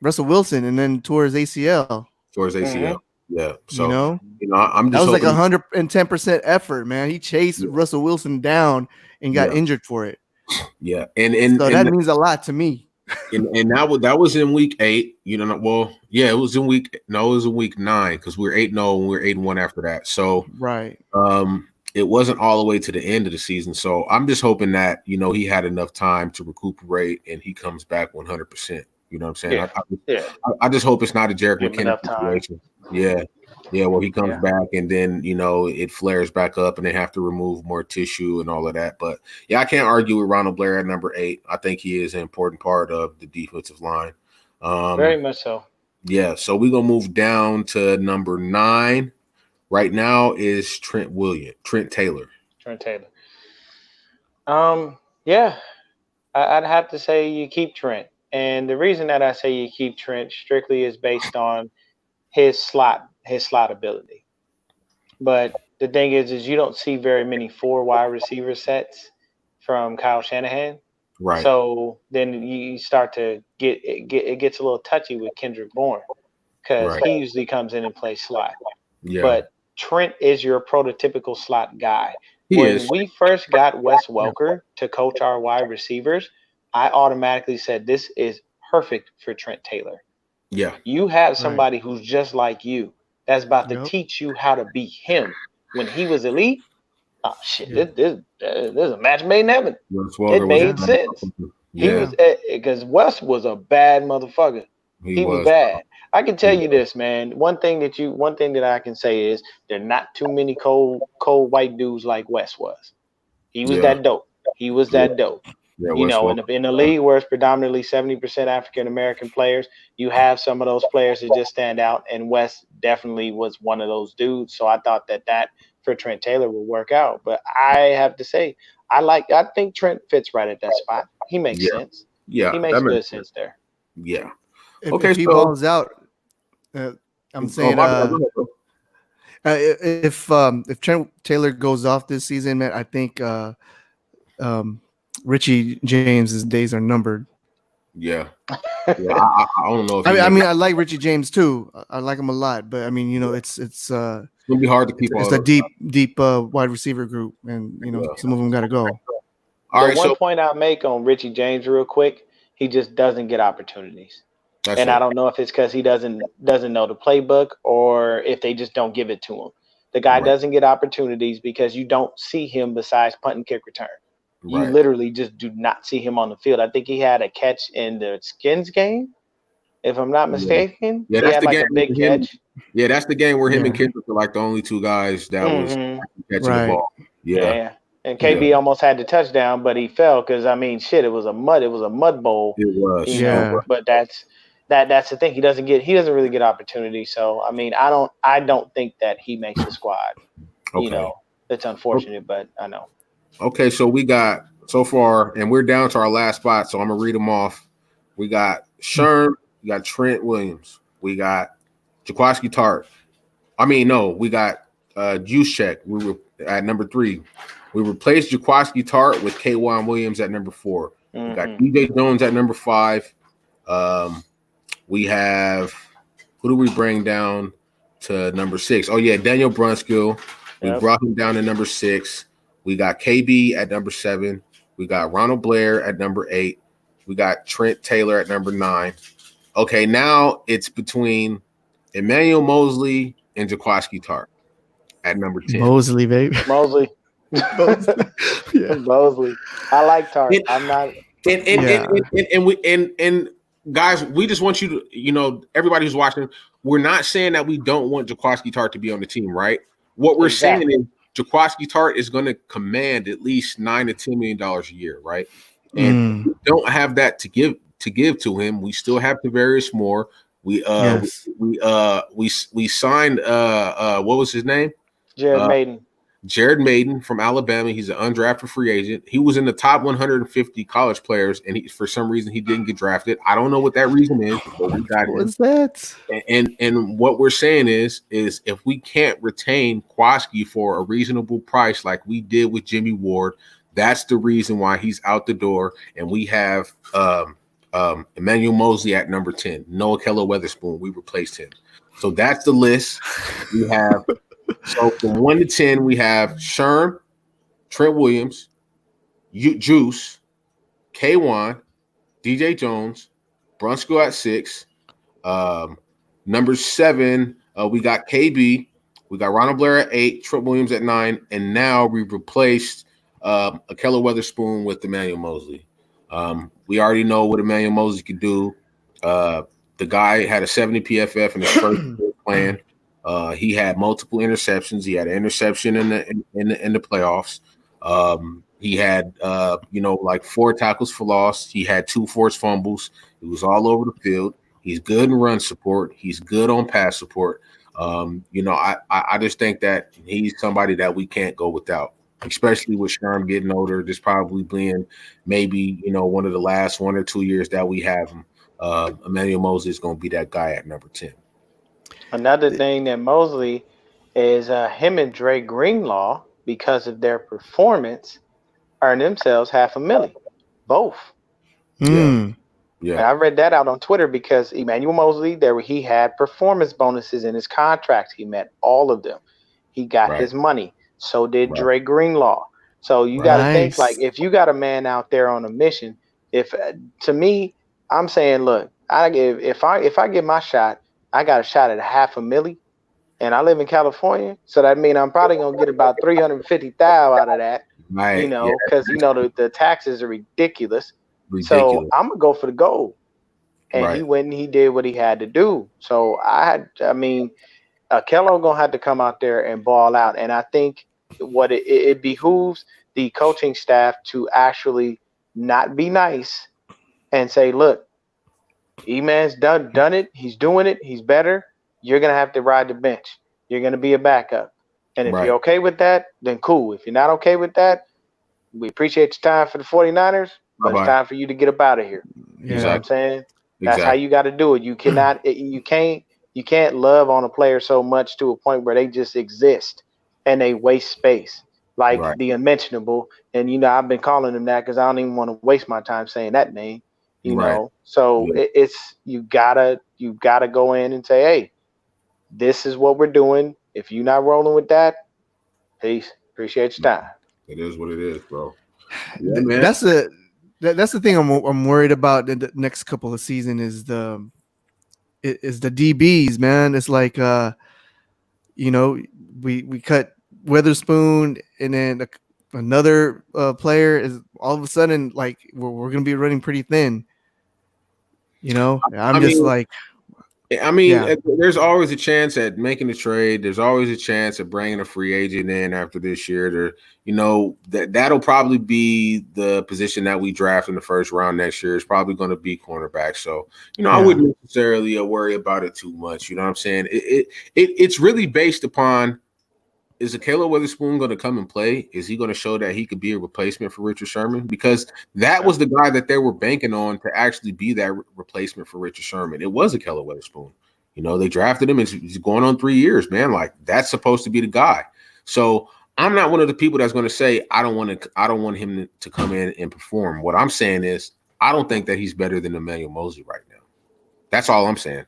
Russell Wilson and then tore his ACL. Mm-hmm. Yeah. So I'm just that was like 110% effort, man. He chased Russell Wilson down and got injured for it. Yeah, and so that means a lot to me. And that was in week 8. It was in week 9 because we were 8-0 and we were 8-1 after that. So right. It wasn't all the way to the end of the season. So I'm just hoping that he had enough time to recuperate and he comes back 100%. You know what I'm saying? I just hope it's not a Jerick McKinnon situation. Yeah. Well, he comes back and then it flares back up and they have to remove more tissue and all of that. But yeah, I can't argue with Ronald Blair at number 8. I think he is an important part of the defensive line. Very much so. Yeah. So we're gonna move down to number 9. Right now is Trent Taylor. Yeah, I'd have to say you keep Trent. And the reason that I say you keep Trent strictly is based on his slot ability. But the thing is you don't see very many 4 wide receiver sets from Kyle Shanahan. Right. So then you start to it gets a little touchy with Kendrick Bourne because he usually comes in and plays slot. Yeah. But Trent is your prototypical slot guy. When we first got Wes Welker to coach our wide receivers, I automatically said this is perfect for Trent Taylor. Yeah. You have somebody who's just like you that's about to teach you how to be him. When he was elite, oh shit, this is a match made in heaven. It made sense. He was because Wes was a bad motherfucker. He was bad. I can tell you this, man. One thing that I can say is there are not too many cold white dudes like Wes was. He was that dope. Yeah, in the league where it's predominantly 70% African American players, you have some of those players that just stand out, and Wes definitely was one of those dudes. So I thought that for Trent Taylor would work out. But I have to say, I think Trent fits right at that spot. He makes sense. Yeah, he makes good sense there. Yeah. If he balls out, I'm saying if Trent Taylor goes off this season, man, I think Richie James's days are numbered. Yeah. I don't know. If I like Richie James too. I like him a lot, but I mean, it's gonna be hard to keep. It's a deep wide receiver group, and some of them got to go. All right. One point I'll make on Richie James real quick: he just doesn't get opportunities. I don't know if it's because he doesn't know the playbook or if they just don't give it to him. The guy doesn't get opportunities because you don't see him besides punt and kick return. You literally just do not see him on the field. I think he had a catch in the Skins game, if I'm not mistaken. Yeah, that's the game. A big catch. Yeah, that's the game where him and Kendrick were like the only 2 guys that was catching the ball. Yeah. And KB almost had the touchdown, but he fell because it was a mud bowl. It was. But that's the thing. He doesn't really get opportunity. So I don't think that he makes the squad. Okay. It's unfortunate, but I know. Okay, so we got so far, and we're down to our last spot. So I'm gonna read them off. We got Sherm, we got Trent Williams, we got Jaquiski Tart. We got Juszczyk. We were at number 3. We replaced Jaquiski Tart with K'Wan Williams at number 4. We got DJ Jones at number 5. We have who do we bring down to number 6? Oh yeah, Daniel Brunskill. We brought him down to number 6. We got KB at number 7. We got Ronald Blair at number 8. We got Trent Taylor at number 9. Okay, now it's between Emmanuel Mosley and Jaquiski Tart. at number 10. Mosley, baby. Mosley. Yeah. Mosley. I like Tart. And- I'm not. And guys, we just want you to, everybody who's watching, we're not saying that we don't want Jaquaski Tart to be on the team, right? What we're saying is Jaquaski Tart is going to command at least $9 to $10 million a year, right? And we don't have that to give to him. We still have Tavarius Moore. We signed what was his name? Jared Maiden from Alabama. He's an undrafted free agent. He was in the top 150 college players, and for some reason he didn't get drafted. I don't know what that reason is, but we got him. What's that? And what we're saying is if we can't retain Kwaski for a reasonable price like we did with Jimmy Ward, that's the reason why he's out the door. And we have Emmanuel Mosley at number 10. Noah Keller-Weatherspoon, we replaced him. So that's the list. We have so from 1 to 10, we have Sherm, Trent Williams, Juice, K1, DJ Jones, Brunskill at 6. Number 7, we got KB. We got Ronald Blair at 8, Trent Williams at 9, and now we've replaced Keller Weatherspoon with Emmanuel Mosley. We already know what Emmanuel Mosley could do. The guy had a 70 PFF in his first year playing. He had multiple interceptions. He had an interception in the playoffs. He had like 4 tackles for loss. He had 2 forced fumbles. He was all over the field. He's good in run support. He's good on pass support. I just think that he's somebody that we can't go without, especially with Sherm getting older. This probably being maybe one of the last 1 or 2 years that we have him. Emmanuel Mosley is going to be that guy at number 10. Another thing that Mosley is him and Dre Greenlaw, because of their performance, earned themselves $500,000, both. Yeah. And I read that out on Twitter because Emmanuel Mosley, he had performance bonuses in his contract. He met all of them. He got his money. So did Dre Greenlaw. So you got to think, like, if you got a man out there on a mission, to me, I'm saying, look, if I get my shot, I got a shot at $500,000, and I live in California, so that means I'm probably gonna get about $350,000 out of that. Right. Because the taxes are ridiculous. So I'm gonna go for the gold. And he went and he did what he had to do. So Kello gonna have to come out there and ball out. And I think what it behooves the coaching staff to actually not be nice and say, look, E-Man's done it. He's doing it. He's better. You're going to have to ride the bench. You're going to be a backup. And if you're okay with that, then cool. If you're not okay with that, we appreciate your time for the 49ers, but it's time for you to get up out of here. You know what I'm saying? That's how you got to do it. You cannot, you can't love on a player so much to a point where they just exist and they waste space, like the unmentionable. And, I've been calling him that because I don't even want to waste my time saying that name. You know, so it's you gotta go in and say, hey, this is what we're doing. If you're not rolling with that, peace. Appreciate your time. It is what it is, bro. Yeah, man. That's the thing I'm worried about in the next couple of seasons is the DBs, man. It's like we cut Witherspoon and then another player is all of a sudden like we're gonna be running pretty thin. There's always a chance at making a trade. There's always a chance of bringing a free agent in after this year. That'll probably be the position that we draft in the first round next year. It's probably going to be cornerback. So, I wouldn't necessarily worry about it too much. You know what I'm saying? It's really based upon, is Keller Weatherspoon going to come and play? Is he going to show that he could be a replacement for Richard Sherman? Because that was the guy that they were banking on to actually be that replacement for Richard Sherman. It was a Keller Weatherspoon. They drafted him. He's going on 3 years, man. Like, that's supposed to be the guy. So I'm not one of the people that's going to say I don't want him to come in and perform. What I'm saying is I don't think that he's better than Emmanuel Mosley right now. That's all I'm saying.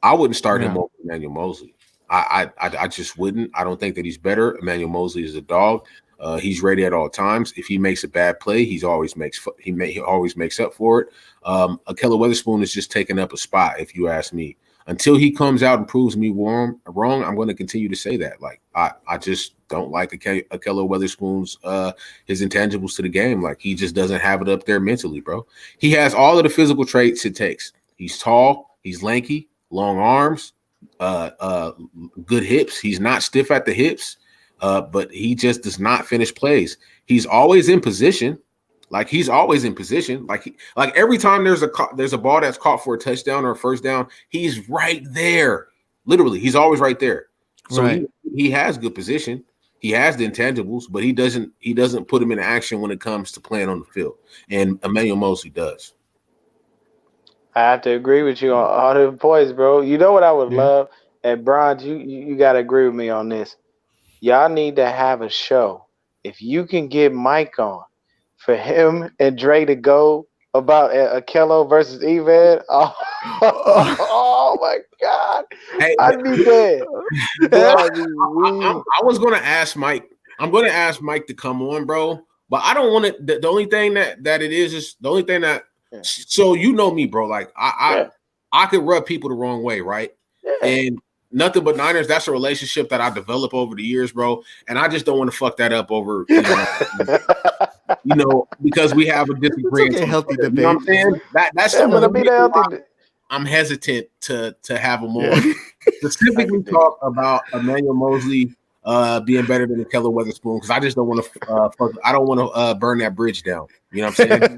I wouldn't start him over Emmanuel Mosley. I just wouldn't. I don't think that he's better. Emmanuel Mosley is a dog. He's ready at all times. If he makes a bad play, he always makes up for it. Keller Weatherspoon is just taking up a spot, if you ask me. until he comes out and proves me wrong, I'm going to continue to say that. Like I just don't like Akello Weatherspoon's his intangibles to the game. Like he just doesn't have it up there mentally, bro. He has all of the physical traits it takes. He's tall, he's lanky, long arms, good hips. He's not stiff at the hips, but he just does not finish plays. He's always in position. Like he's always in position. Like every time there's a ball that's caught for a touchdown or a first down, he's right there. Literally, he's always right there. So Right. he has good position. He has the intangibles, but he doesn't put him in action when it comes to playing on the field. And Emmanuel Mosley does. I have to agree with you on all the points, bro. You know what I would Yeah. love? And Bronze, you got to agree with me on this. Y'all need to have a show. If you can get Mike on for him and Dre to go about Akello versus Evan, oh, oh my God. Hey, I'd be dead. Bro, I'd be weak. I was going to ask Mike. I'm going to ask Mike to come on, bro. But I don't want to. The only thing that it is the only thing that. Yeah. So you know me, bro. Like Yeah. I could rub people the wrong way, right? Yeah. And nothing but Niners. That's a relationship that I developed over the years, bro. And I just don't want to fuck that up over, because we have a disagreement. It's okay, healthy You know debate. what I'm saying? That's Yeah, the but reason be the why healthy. I'm hesitant to have him Yeah. on. Specifically I can dig talk about Emmanuel Mosley being better than Akello Weatherspoon because I just don't want to. I don't want to burn that bridge down. You know what I'm saying?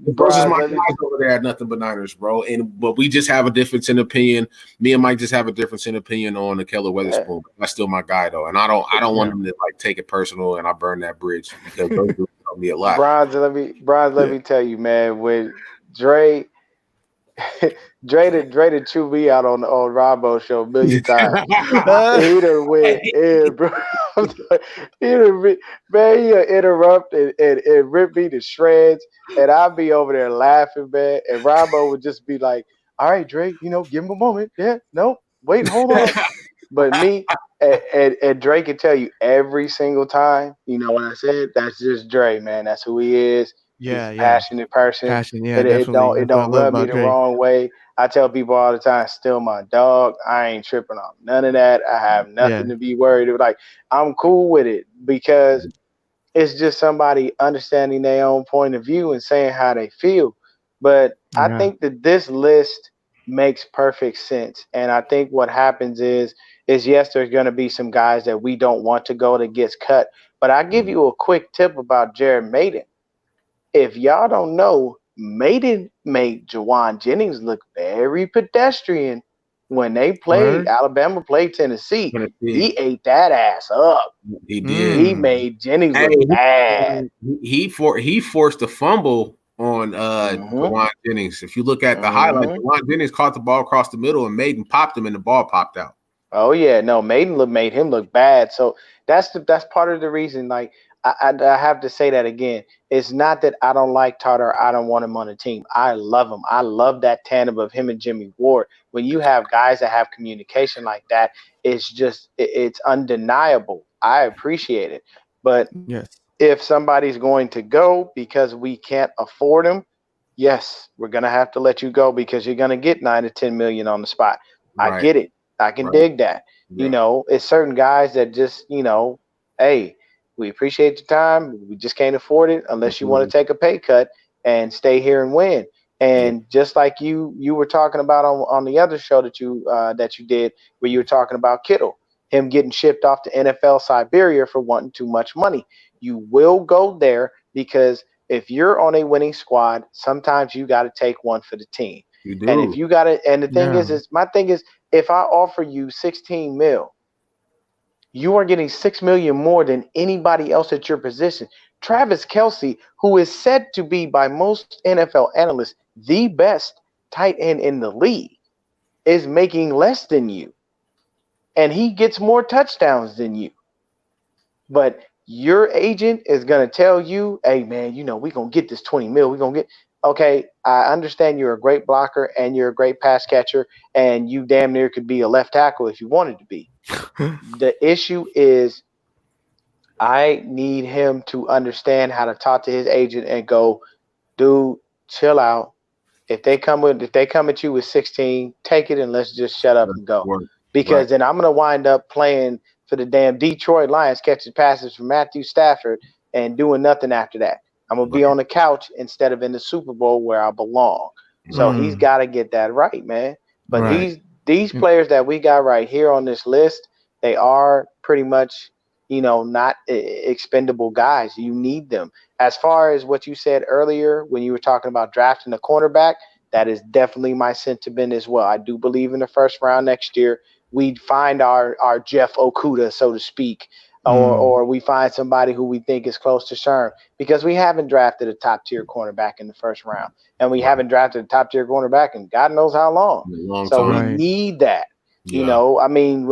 Those is my guys over there at Nothing But Niners, bro. But we just have a difference in opinion. Me and Mike just have a difference in opinion on Akello Weatherspoon. Yeah. That's still my guy though, and I don't want him to like take it personal and I burn that bridge because those dudes help me a lot. Bronze, let me tell you, man, when Dre to chew me out on Robbo show a million times. He done went in, bro. He'll interrupt and rip me to shreds, and I'll be over there laughing, man. And Robbo would just be like, "All right, Dre, give him a moment. Yeah, no, wait, hold on." But me and Dre can tell you every single time. You know what I said? That's just Dre, man. That's who he is. Yeah, He's a passionate person. Passion, yeah, It definitely. don't rub me the wrong way. I tell people all the time, still my dog. I ain't tripping on none of that. I have nothing to be worried about. Like, I'm cool with it because it's just somebody understanding their own point of view and saying how they feel. But I think that this list makes perfect sense. And I think what happens is yes, there's going to be some guys that we don't want to go that gets cut. But I give you a quick tip about Jared Maiden. If y'all don't know, Maiden made Jawan Jennings look very pedestrian when they played. Alabama played Tennessee. He ate that ass up. He did. He made Jennings look bad. He forced a fumble on Jawan Jennings. If you look at the highlight, Jawan Jennings caught the ball across the middle and Maiden popped him and the ball popped out. Oh yeah, no, Maiden made him look bad. So that's part of the reason. Like I have to say that again. It's not that I don't like Tartar. I don't want him on the team. I love him. I love that tandem of him and Jimmy Ward. When you have guys that have communication like that, it's undeniable. I appreciate it. But if somebody's going to go because we can't afford him, yes, we're gonna have to let you go because you're gonna get $9 to $10 million on the spot. Right. I get it. I can dig that. Right. It's certain guys that just, hey, we appreciate your time. We just can't afford it unless you want to take a pay cut and stay here and win. And just like you were talking about on the other show that you did, where you were talking about Kittle, him getting shipped off to NFL Siberia for wanting too much money. You will go there because if you're on a winning squad, sometimes you got to take one for the team. You do. And if you got it, and the thing is my thing is, if I offer you 16 mil, you are getting 6 million more than anybody else at your position. Travis Kelce, who is said to be by most NFL analysts the best tight end in the league, is making less than you. And he gets more touchdowns than you. But your agent is going to tell you, hey, man, we're going to get this 20 mil. We're going to get. Okay, I understand you're a great blocker and you're a great pass catcher and you damn near could be a left tackle if you wanted to be. The issue is I need him to understand how to talk to his agent and go, dude, chill out. If they come at you with 16, take it and let's just shut up and go. Because then I'm gonna wind up playing for the damn Detroit Lions, catching passes from Matthew Stafford and doing nothing after that. I'm gonna be on the couch instead of in the Super Bowl where I belong. So he's got to get that right, man. But these players that we got right here on this list, they are pretty much, not expendable guys. You need them. As far as what you said earlier when you were talking about drafting a cornerback, that is definitely my sentiment as well. I do believe in the first round next year we'd find our Jeff Okuda, so to speak, or we find somebody who we think is close to Sherm, because we haven't drafted a top-tier cornerback in the first round, and we haven't drafted a top-tier cornerback in God knows how long. So we need that. I mean,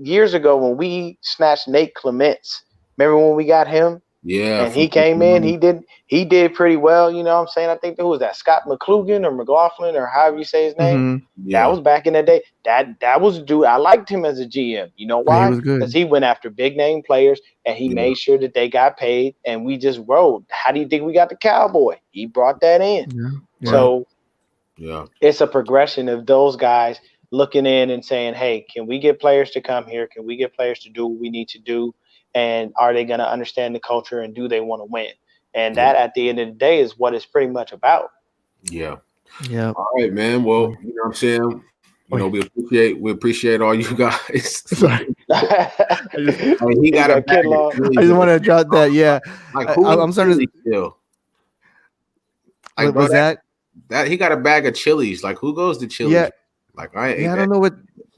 years ago when we snatched Nate Clements, remember when we got him? Yeah. And he came in, he did pretty well, you know what I'm saying? I think who was that? Scott McClugan or McLaughlin or however you say his name. Yeah. That was back in the day. That was dude. I liked him as a GM. You know why? Because he went after big name players and he made sure that they got paid and we just rode. How do you think we got the Cowboy? He brought that in. So it's a progression of those guys looking in and saying, hey, can we get players to come here? Can we get players to do what we need to do? And are they going to understand the culture and do they want to win? And that at the end of the day is what it's pretty much about. Yeah. All right, man. Well, you know what I'm saying? We appreciate all you guys. Sorry. He got a bag. I just want to drop that. Yeah. I'm starting to feel. Like, was that he got a bag of chilies. Like, who goes to Chili's? Yeah. Like, I don't know what.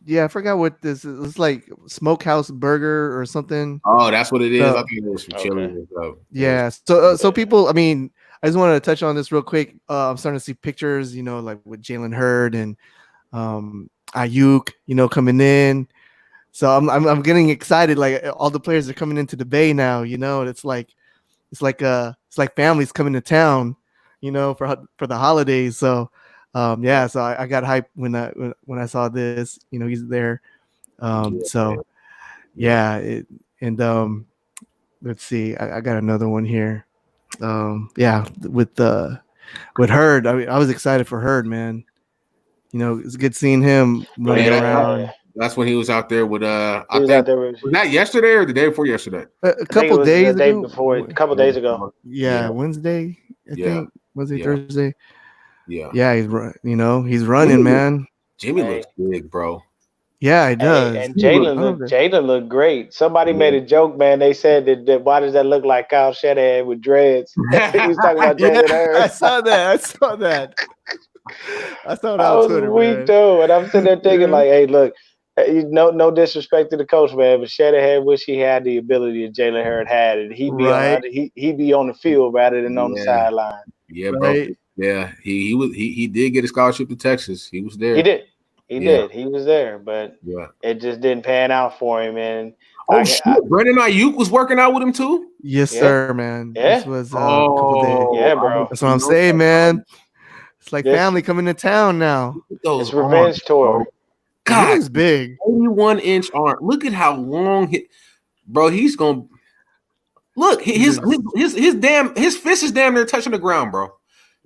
Yeah, I forgot what this is. It's like smokehouse burger or something. Oh, that's what it is. I think it was from Chili's. Yeah. So people, I mean, I just wanted to touch on this real quick. I'm starting to see pictures, like with Jalen Hurd and Ayuk, coming in. So I'm getting excited. Like all the players are coming into the Bay now. And it's like families coming to town, for the holidays. So. So I got hyped when I saw this. He's there. Let's see. I got another one here. With Hurd. I mean, I was excited for Hurd, man. It's good seeing him running around. That's when he was out there with was that yesterday or the day before yesterday? A couple days ago. A couple days ago. Yeah, Wednesday. I think Wednesday, Thursday. Yeah, he's running, man. Jimmy looks big, bro. Yeah, he does. And Jalen looked great. Somebody made a joke, man. They said that why does that look like Kyle Shanahan with dreads? He was talking about Jalen Hurd. I saw that. I saw that on Twitter. I was weak too, and I'm sitting there thinking like, hey, look, no disrespect to the coach, man, but Shanahan wish he had the ability that Jalen Hurd had, and he'd be on the field rather than on the sideline. Yeah, bro. Yeah, he did get a scholarship to Texas. He was there. He did. He was there, but it just didn't pan out for him. And Brandon Ayuk was working out with him too. Yes, sir, man. Yeah. This was a couple days. Yeah, bro. That's what I'm saying, man. It's like family coming to town now. It's revenge tour. God, he's big. 81-inch arm. Look at how long he's gonna look. His fist is damn near touching the ground, bro.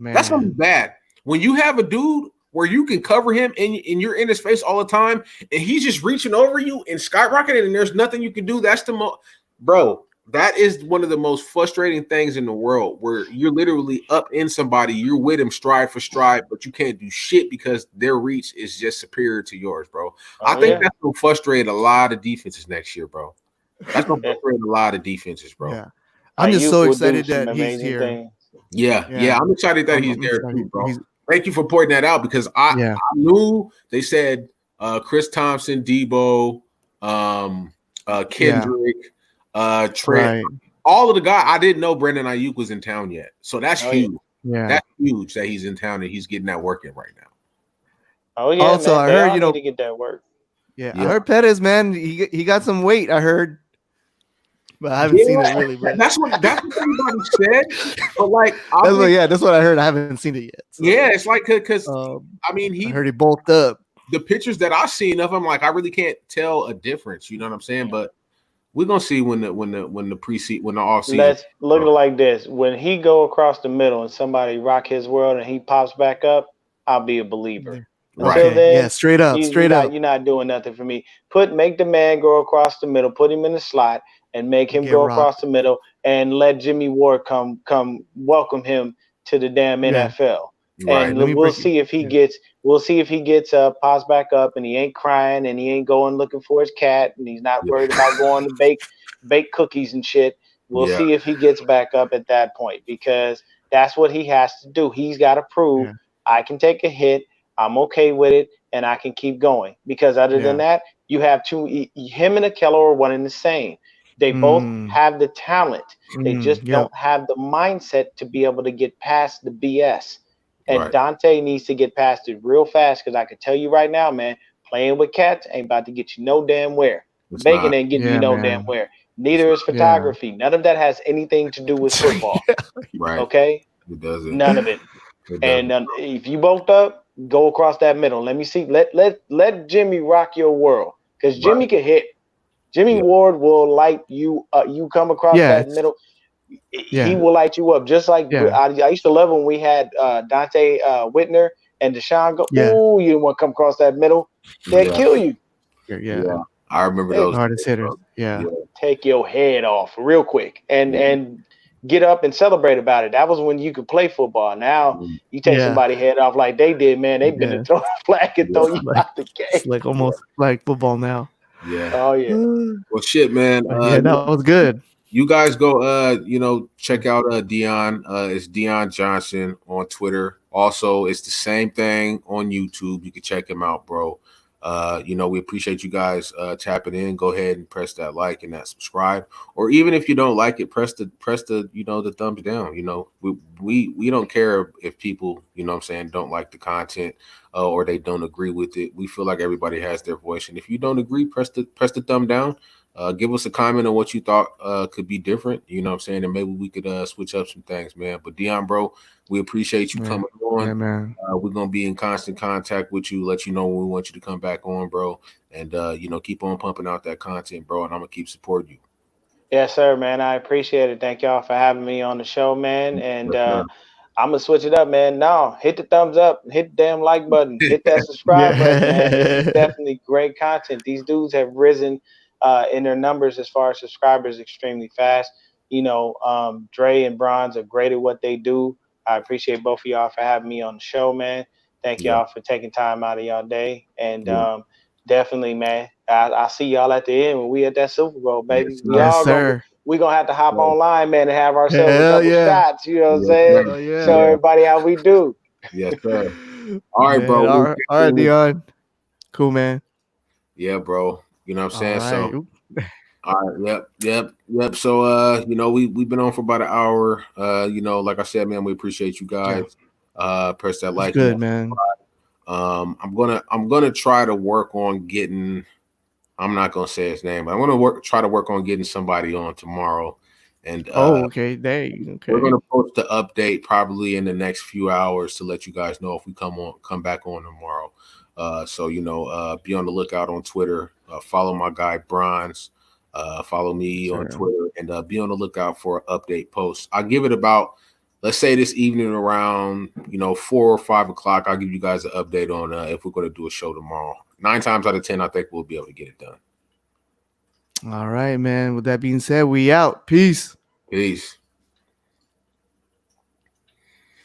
Man. That's gonna be bad. When you have a dude where you can cover him and you're in his face all the time, and he's just reaching over you and skyrocketing, and there's nothing you can do. That's bro. That is one of the most frustrating things in the world, where you're literally up in somebody, you're with him stride for stride, but you can't do shit because their reach is just superior to yours, bro. I think that's gonna frustrate a lot of defenses next year, bro. That's gonna frustrate a lot of defenses, bro. Yeah, I'm just so excited that he's here. Things. Yeah, I'm excited that he's there too, bro. Thank you for pointing that out, because I knew they said Chris Thompson, Debo, Kendrick, Trey, all of the guys. I didn't know Brandon Ayuk was in town yet, so that's huge. Yeah, that's huge that he's in town and he's getting that work in right now. Oh yeah. Also, man, I heard need to get that work. Yeah, I heard Pettis, man. He got some weight. I heard. But I haven't seen it really. But that's what everybody said. But like, that's what I heard. I haven't seen it yet. So. Yeah, it's like because I heard he bulked up. The pictures that I've seen of him, like, I really can't tell a difference. You know what I'm saying? But we're gonna see when the off season. Let's look at it like this: when he go across the middle and somebody rock his world and he pops back up, I'll be a believer. Right. Until then, yeah, straight up. you're not doing nothing for me. Make the man go across the middle, put him in the slot, and make him Get go rocked. across the middle, and let Jimmy Ward come welcome him to the damn Yeah. NFL. Right. And we'll see if he gets pass back up, and he ain't crying, and he ain't going looking for his cat, and he's not worried about going to bake cookies and shit. We'll see if he gets back up at that point, because that's what he has to do. He's got to prove I can take a hit, I'm okay with it, and I can keep going. Because other than that, you have him and Akello are one and the same. They both have the talent. They just don't have the mindset to be able to get past the BS. And Dante needs to get past it real fast, because I can tell you right now, man, playing with cats ain't about to get you no damn where. Bacon ain't getting you no damn where. Neither is photography. None of that has anything to do with football. Right. Okay? It doesn't. None of it. And if you bulked up, go across that middle. Let me see. Let Jimmy rock your world, because Jimmy can hit. Jimmy Ward will light you up. You come across that middle, he will light you up. Just like I used to love when we had Dante Whitner and Deshaun go. Ooh, you don't want to come across that middle. They'll kill you. Yeah. I remember those hardest hitters. Yeah. Take your head off real quick and get up and celebrate about it. That was when you could play football. Now you take somebody's head off like they did, man. They've been to throw a flag and throw you out the game. It's like almost like football now. Yeah. Oh yeah. Well, shit, man. That was good. You guys go, check out Dion. It's Dion Johnson on Twitter. Also, it's the same thing on YouTube. You can check him out, bro. We appreciate you guys tapping in. Go ahead and press that like and that subscribe. Or even if you don't like it, press the the thumbs down. We don't care if people, don't like the content or they don't agree with it. We feel like everybody has their voice. And if you don't agree, press the thumb down. Give us a comment on what you thought could be different, and maybe we could switch up some things, man. But Dion, bro, we appreciate you coming on. Yeah, man. We're gonna be in constant contact with you, let you know when we want you to come back on, bro. And keep on pumping out that content, bro. And I'm gonna keep supporting you. Yes, sir, man. I appreciate it. Thank y'all for having me on the show, man. And I'm gonna switch it up, man. No, hit the thumbs up, hit the damn like button, hit that subscribe button, man. This is definitely great content. These dudes have risen in their numbers as far as subscribers extremely fast. Trey and Bronze are great at what they do. I appreciate both of y'all for having me on the show, man. Thank y'all for taking time out of y'all day. And definitely, man, I'll see y'all at the end when we at that Super Bowl, baby. We gonna have to hop online, man, and have ourselves a couple shots. You know what I'm saying? Show everybody how we do. Yes, sir. All right, bro. All right, Dion. Cool, man. Yeah, bro. You know what I'm saying? Right. So all right, yep. So we've been on for about an hour. Like I said, man, we appreciate you guys. Press that like. Good, man. I'm gonna try to work on getting. I'm not gonna say his name, but I'm gonna try to work on getting somebody on tomorrow. And okay. We're gonna post the update probably in the next few hours to let you guys know if we come back on tomorrow. So be on the lookout on Twitter. Follow my guy Bronze. Follow me on Twitter, and be on the lookout for an update post. I'll give it about, let's say this evening around 4 or 5 o'clock. I'll give you guys an update on if we're going to do a show tomorrow. 9 times out of 10, I think we'll be able to get it done. All right, man. With that being said, we out. Peace. Peace.